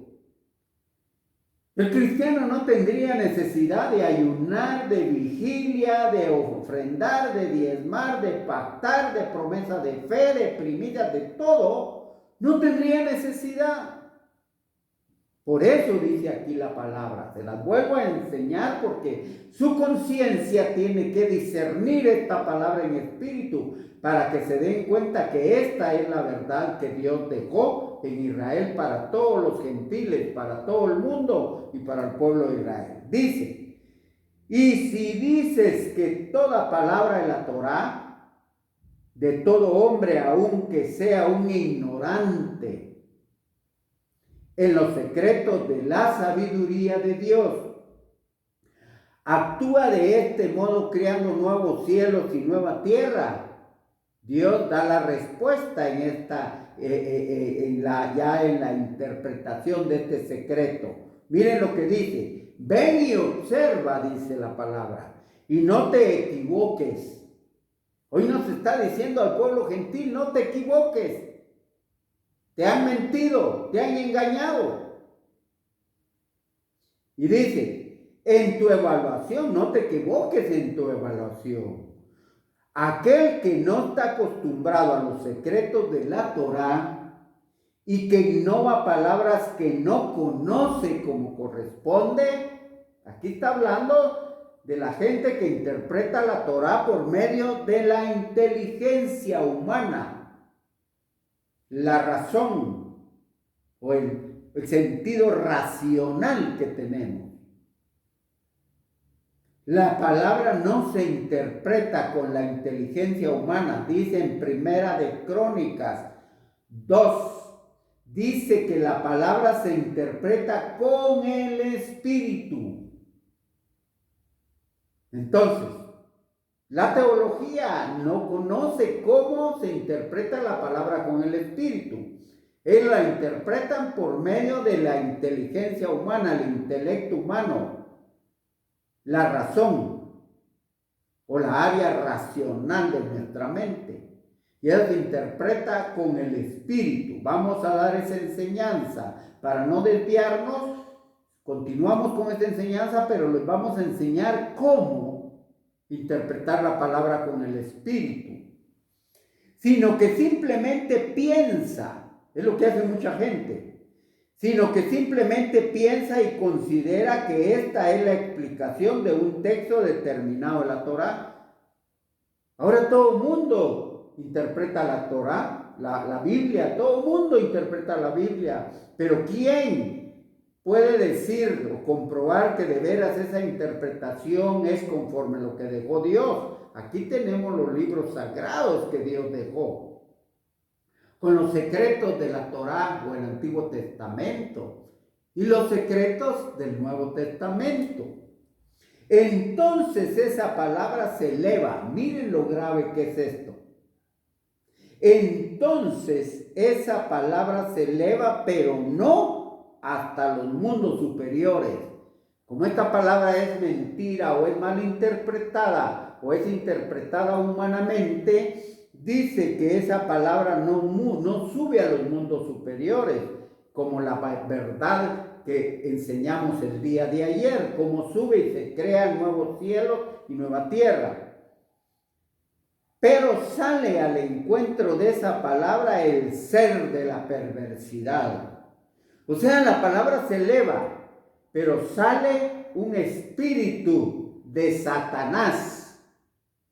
El cristiano no tendría necesidad de ayunar, de vigilia, de ofrendar, de diezmar, de pactar, de promesa de fe, de primicias, de todo. No tendría necesidad. Por eso dice aquí la palabra, se las vuelvo a enseñar porque su conciencia tiene que discernir esta palabra en espíritu para que se den cuenta que esta es la verdad que Dios dejó en Israel para todos los gentiles, para todo el mundo y para el pueblo de Israel. Dice, y si dices que toda palabra de la Torah, de todo hombre, aunque sea un ignorante, en los secretos de la sabiduría de Dios, actúa de este modo creando nuevos cielos y nueva tierra. Dios da la respuesta en esta, ya en la interpretación de este secreto. Miren lo que dice, ven y observa, dice la palabra, y no te equivoques. Hoy nos está diciendo al pueblo gentil, no te equivoques. Te han mentido, te han engañado. Y dice, en tu evaluación, no te equivoques en tu evaluación. Aquel que no está acostumbrado a los secretos de la Torah y que innova palabras que no conoce como corresponde, aquí está hablando de la gente que interpreta la Torah por medio de la inteligencia humana. La razón o el sentido racional que tenemos. La palabra no se interpreta con la inteligencia humana. Dice en Primera de Crónicas 2, dice que la palabra se interpreta con el espíritu. Entonces, la teología no conoce cómo se interpreta la palabra con el espíritu. Ellos la interpretan por medio de la inteligencia humana, el intelecto humano, la razón o la área racional de nuestra mente. Y él se interpreta con el espíritu. Vamos a dar esa enseñanza para no desviarnos. Continuamos con esta enseñanza, pero les vamos a enseñar cómo interpretar la palabra con el espíritu. Sino que simplemente piensa. Es lo que hace mucha gente, sino que simplemente piensa y considera que esta es la explicación de un texto determinado de la Torá. Ahora todo el mundo interpreta la Torá, la Biblia, todo el mundo interpreta la Biblia, pero ¿quién puede decir o comprobar que de veras esa interpretación es conforme a lo que dejó Dios? Aquí tenemos los libros sagrados que Dios dejó, con los secretos de la Torá o el Antiguo Testamento y los secretos del Nuevo Testamento. Entonces esa palabra se eleva. Miren lo grave que es esto. Entonces esa palabra se eleva, pero no hasta los mundos superiores. Como esta palabra es mentira o es mal interpretada o es interpretada humanamente, dice que esa palabra no sube a los mundos superiores, como la verdad que enseñamos el día de ayer, como sube y se crean nuevos cielos y nueva tierra. Pero sale al encuentro de esa palabra el ser de la perversidad. O sea, la palabra se eleva, pero sale un espíritu de Satanás.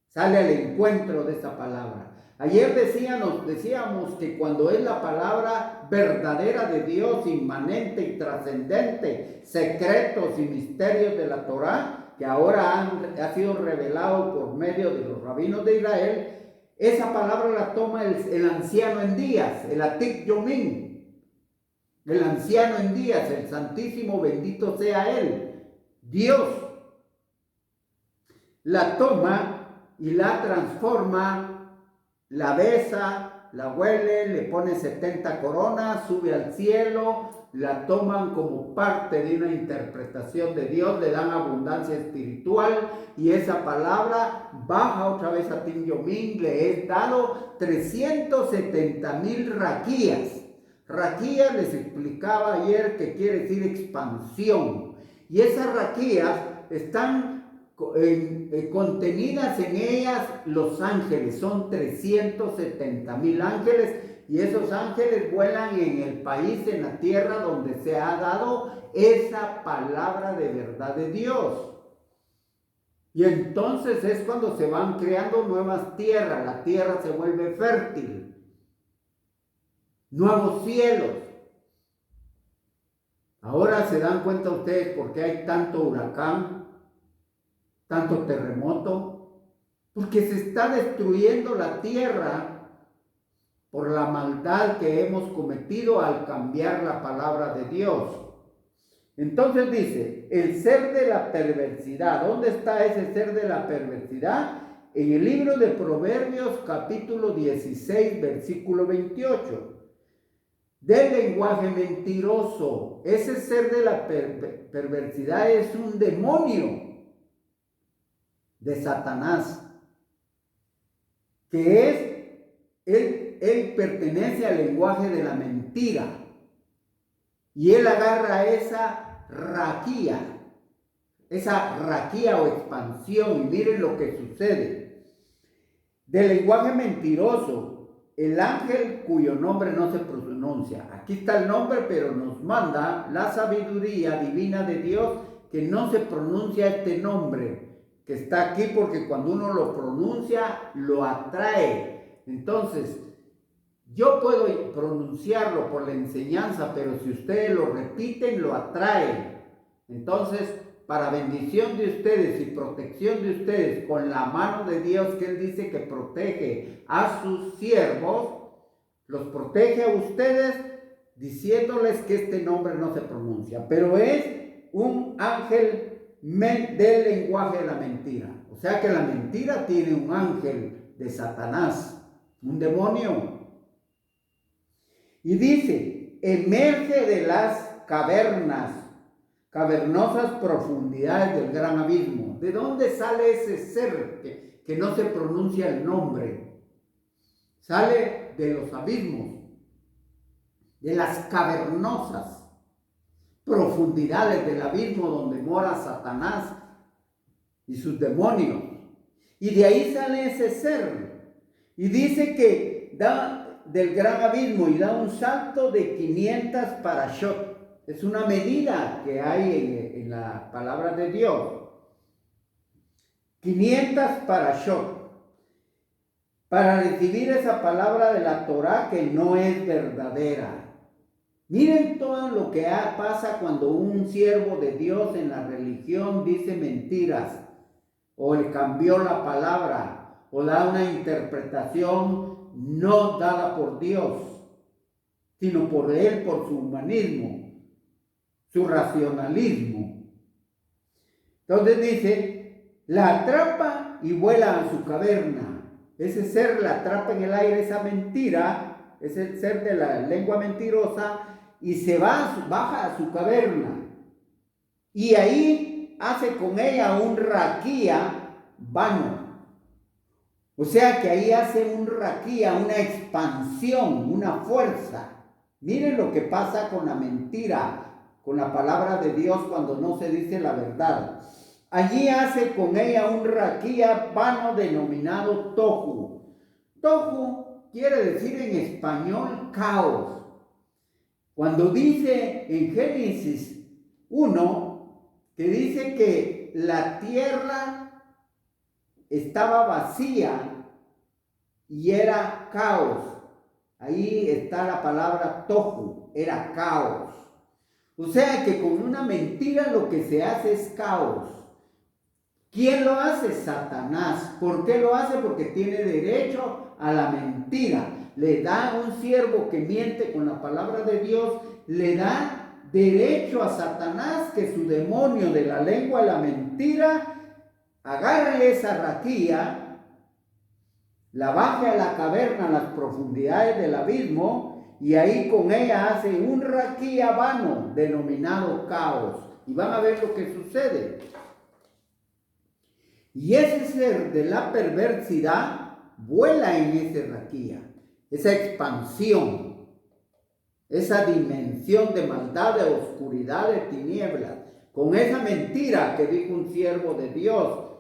Sale al encuentro de esa palabra. Ayer decíamos que cuando es la palabra verdadera de Dios, inmanente y trascendente, secretos y misterios de la Torá, que ahora ha sido revelado por medio de los rabinos de Israel, esa palabra la toma el anciano en días, el Atik Yomín, el anciano en días, el santísimo, bendito sea él, Dios, la toma y la transforma, la besa, la huele, le pone 70 coronas, sube al cielo, la toman como parte de una interpretación de Dios, le dan abundancia espiritual y esa palabra baja otra vez a Tim Yomín. Le he dado 370,000 raquías. Raquías les explicaba ayer que quiere decir expansión, y esas raquías están contenidas en ellas los ángeles. Son 370,000 ángeles, y esos ángeles vuelan en el país, en la tierra donde se ha dado esa palabra de verdad de Dios. Y entonces es cuando se van creando nuevas tierras, la tierra se vuelve fértil, nuevos cielos. Ahora se dan cuenta ustedes por qué hay tanto huracán, tanto terremoto, porque se está destruyendo la tierra por la maldad que hemos cometido al cambiar la palabra de Dios. Entonces dice, el ser de la perversidad. ¿Dónde está ese ser de la perversidad? En el libro de Proverbios, capítulo 16, versículo 28. Del lenguaje mentiroso. Ese ser de la perversidad es un demonio de Satanás, que es, él pertenece al lenguaje de la mentira, y él agarra esa raquía o expansión, y miren lo que sucede. Del lenguaje mentiroso, el ángel cuyo nombre no se pronuncia. Aquí está el nombre, pero nos manda la sabiduría divina de Dios que no se pronuncia este nombre que está aquí, porque cuando uno lo pronuncia, lo atrae. Entonces, yo puedo pronunciarlo por la enseñanza, pero si ustedes lo repiten, lo atraen. Entonces, para bendición de ustedes y protección de ustedes, con la mano de Dios que Él dice que protege a sus siervos, los protege a ustedes diciéndoles que este nombre no se pronuncia, pero es un ángel del lenguaje de la mentira. O sea que la mentira tiene un ángel de Satanás, un demonio. Y dice, emerge de las cavernosas profundidades del gran abismo. ¿De dónde sale ese ser que no se pronuncia el nombre? Sale de los abismos, de las cavernosas profundidades del abismo donde mora Satanás y sus demonios. Y de ahí sale ese ser. Y dice que da del gran abismo y da un salto de 500 parashot. Es una medida que hay en la palabra de Dios. 500 parashot. Para recibir esa palabra de la Torá que no es verdadera. Miren todo lo que pasa cuando un siervo de Dios en la religión dice mentiras, o le cambió la palabra, o da una interpretación no dada por Dios, sino por él, por su humanismo, su racionalismo. Entonces dice, la atrapa y vuela a su caverna. Ese ser la atrapa en el aire, esa mentira, es el ser de la lengua mentirosa, y se baja a su caverna. Y ahí hace con ella un raquía vano. O sea que ahí hace un raquía, una expansión, una fuerza. Miren lo que pasa con la mentira, con la palabra de Dios cuando no se dice la verdad. Allí hace con ella un raquía vano denominado tohu. Tohu quiere decir en español caos. Cuando dice en Génesis 1, que dice que la tierra estaba vacía y era caos. Ahí está la palabra tohu, era caos. O sea que con una mentira lo que se hace es caos. ¿Quién lo hace? Satanás. ¿Por qué lo hace? Porque tiene derecho a la mentira. Le da un siervo que miente con la palabra de Dios, le da derecho a Satanás que su demonio de la lengua de la mentira agarre esa raquía, la baje a la caverna, a las profundidades del abismo, y ahí con ella hace un raquía vano denominado caos. Y van a ver lo que sucede. Y ese ser de la perversidad vuela en ese raquía. Esa expansión, esa dimensión de maldad, de oscuridad, de tinieblas, con esa mentira que dijo un siervo de Dios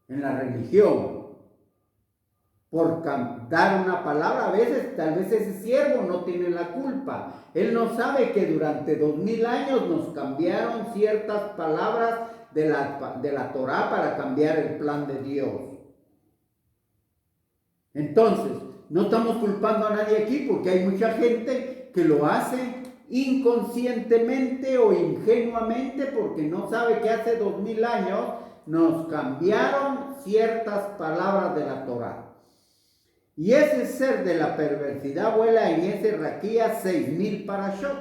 en la religión, por dar una palabra, a veces, tal vez ese siervo no tiene la culpa. Él no sabe que durante 2000 años nos cambiaron ciertas palabras de la Torá para cambiar el plan de Dios. Entonces, no estamos culpando a nadie aquí porque hay mucha gente que lo hace inconscientemente o ingenuamente porque no sabe que hace 2000 años nos cambiaron ciertas palabras de la Torá. Y ese ser de la perversidad vuela en ese raquía 6000 parashot.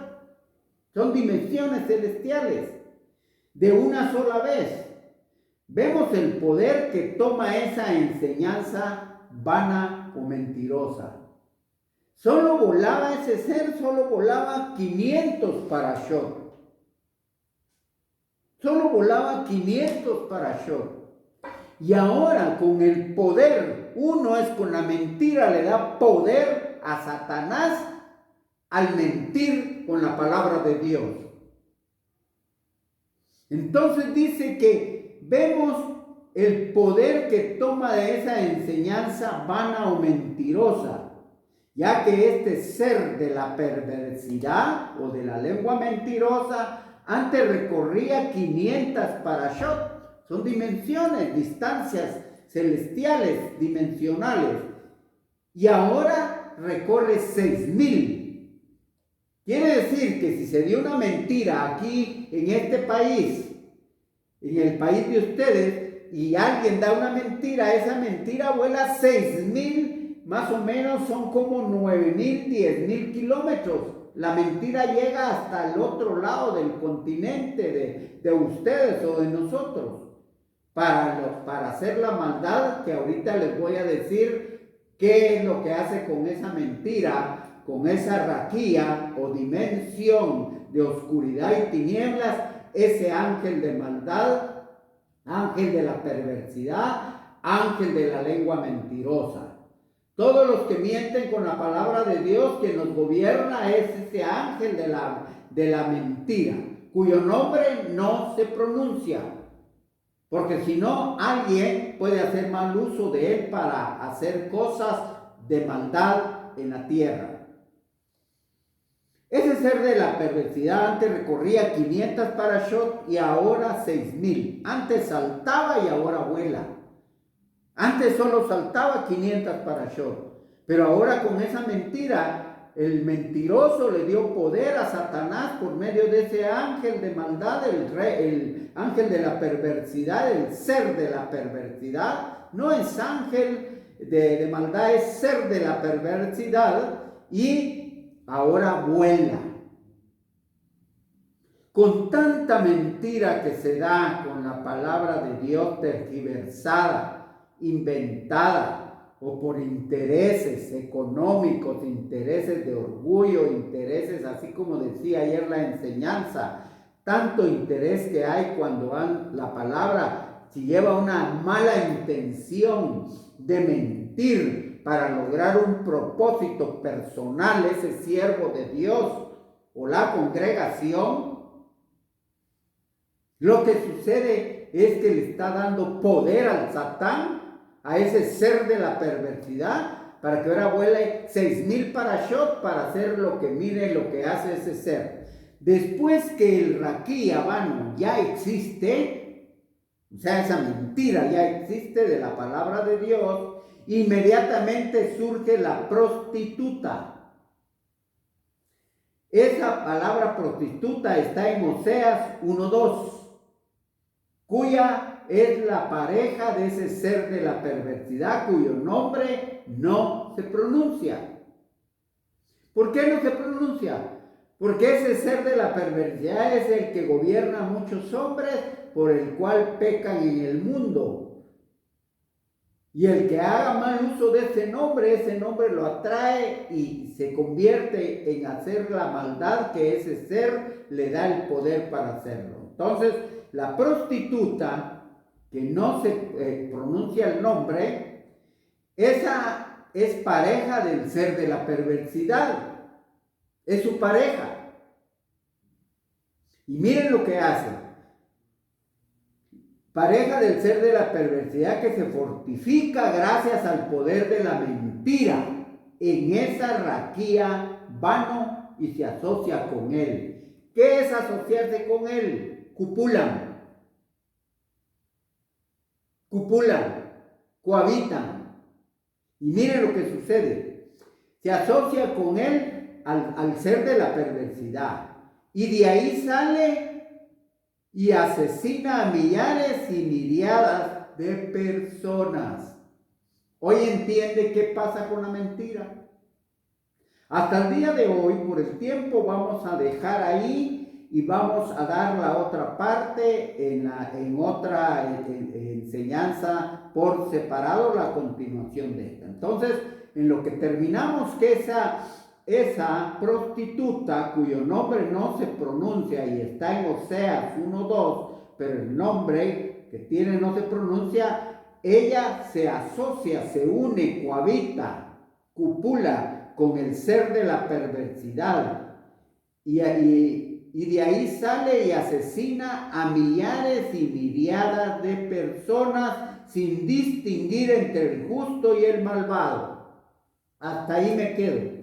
Son dimensiones celestiales de una sola vez. Vemos el poder que toma esa enseñanza vana o mentirosa. Solo volaba ese ser, solo volaba 500 parashot. Solo volaba 500 parashot. Y ahora con el poder, uno es con la mentira, le da poder a Satanás al mentir con la palabra de Dios. Entonces dice que vemos el poder que toma de esa enseñanza vana o mentirosa, ya que este ser de la perversidad o de la lengua mentirosa antes recorría 500 parashot. Son dimensiones, distancias celestiales, dimensionales. Y ahora recorre 6000. Quiere decir que si se dio una mentira aquí en este país, en el país de ustedes, y alguien da una mentira, esa mentira vuela 6000, más o menos son como 9000, 10000 kilómetros. La mentira llega hasta el otro lado del continente de ustedes o de nosotros. Para hacer la maldad, que ahorita les voy a decir qué es lo que hace con esa mentira con esa raquía o dimensión de oscuridad y tinieblas, ese ángel de maldad, ángel de la perversidad, ángel de la lengua mentirosa. Todos los que mienten con la palabra de Dios, quien nos gobierna es ese ángel de la mentira, cuyo nombre no se pronuncia, porque si no, alguien puede hacer mal uso de él para hacer cosas de maldad en la tierra. Ese ser de la perversidad antes recorría 500 parashot y ahora 6,000. Antes saltaba y ahora vuela. Antes solo saltaba 500 parashot, pero ahora con esa mentira, el mentiroso le dio poder a Satanás por medio de ese ángel de maldad, el ángel de la perversidad, el ser de la perversidad. No es ángel de maldad, es ser de la perversidad, y ahora vuela. Con tanta mentira que se da con la palabra de Dios tergiversada, inventada, o por intereses económicos, intereses de orgullo, intereses, así como decía ayer la enseñanza, tanto interés que hay cuando la palabra, si lleva una mala intención de mentir para lograr un propósito personal, ese siervo de Dios o la congregación, lo que sucede es que le está dando poder al Satán, a ese ser de la perversidad, para que ahora vuele 6,000 parashot para hacer lo que mire lo que hace ese ser. Después que el raquí vano ya existe, o sea, esa mentira ya existe de la palabra de Dios, inmediatamente surge la prostituta. Esa palabra prostituta está en Oseas 1:2, cuya es la pareja de ese ser de la perversidad, cuyo nombre no se pronuncia. ¿Por qué no se pronuncia? Porque ese ser de la perversidad es el que gobierna a muchos hombres, por el cual pecan en el mundo. Y el que haga mal uso de ese nombre lo atrae y se convierte en hacer la maldad que ese ser le da el poder para hacerlo. Entonces, la prostituta, que no se pronuncia el nombre, esa es pareja del ser de la perversidad, es su pareja. Y miren lo que hace. Pareja del ser de la perversidad que se fortifica gracias al poder de la mentira en esa raquía vano y se asocia con él. ¿Qué es asociarse con él? Cupulan, cohabitan. Y miren lo que sucede. Se asocia con él al ser de la perversidad. Y de ahí sale y asesina a millares y miriadas de personas. Hoy entiende qué pasa con la mentira. Hasta el día de hoy, por el tiempo, vamos a dejar ahí y vamos a dar la otra parte en otra enseñanza por separado, la continuación de esta. Entonces, en lo que terminamos, que esa prostituta, cuyo nombre no se pronuncia y está en Oseas 1:2, pero el nombre que tiene no se pronuncia, ella se asocia, se une, cohabita, cupula con el ser de la perversidad y de ahí sale y asesina a millares y miriadas de personas sin distinguir entre el justo y el malvado. Hasta ahí me quedo.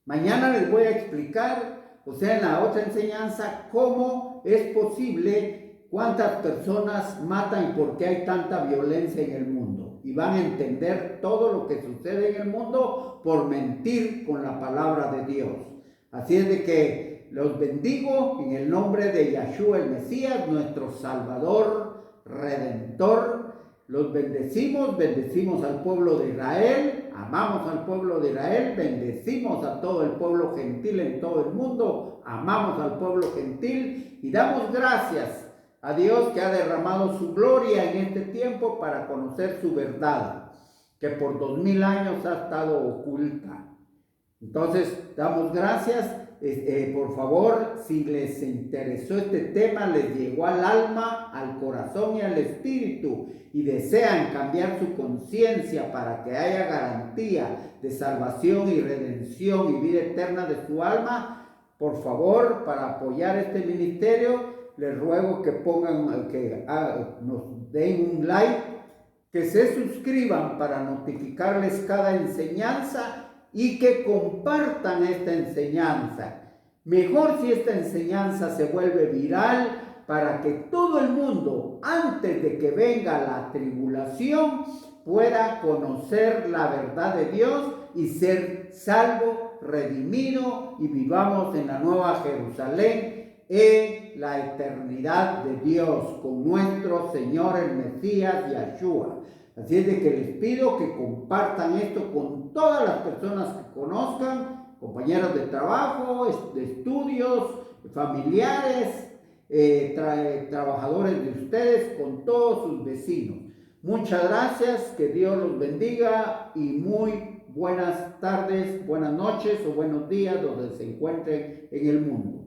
Mañana les voy a explicar, o sea, en la otra enseñanza, cómo es posible, cuántas personas matan y por qué hay tanta violencia en el mundo. Y van a entender todo lo que sucede en el mundo por mentir con la palabra de Dios. Así es de que los bendigo en el nombre de Yahshua el Mesías, nuestro Salvador, Redentor. Los bendecimos al pueblo de Israel, amamos al pueblo de Israel, bendecimos a todo el pueblo gentil en todo el mundo, amamos al pueblo gentil y damos gracias a Dios que ha derramado su gloria en este tiempo para conocer su verdad, que por 2000 años ha estado oculta. Entonces, damos gracias. Por favor, si les interesó este tema, les llegó al alma, al corazón y al espíritu y desean cambiar su conciencia para que haya garantía de salvación y redención y vida eterna de su alma, por favor, para apoyar este ministerio, les ruego que pongan, nos den un like, que se suscriban para notificarles cada enseñanza y que compartan esta enseñanza. Mejor si esta enseñanza se vuelve viral para que todo el mundo, antes de que venga la tribulación, pueda conocer la verdad de Dios y ser salvo, redimido y vivamos en la nueva Jerusalén, en la eternidad de Dios con nuestro Señor el Mesías Yahshua. Así es de que les pido que compartan esto con todas las personas que conozcan, compañeros de trabajo, de estudios, familiares, trabajadores de ustedes, con todos sus vecinos. Muchas gracias, que Dios los bendiga y muy buenas tardes, buenas noches o buenos días donde se encuentren en el mundo.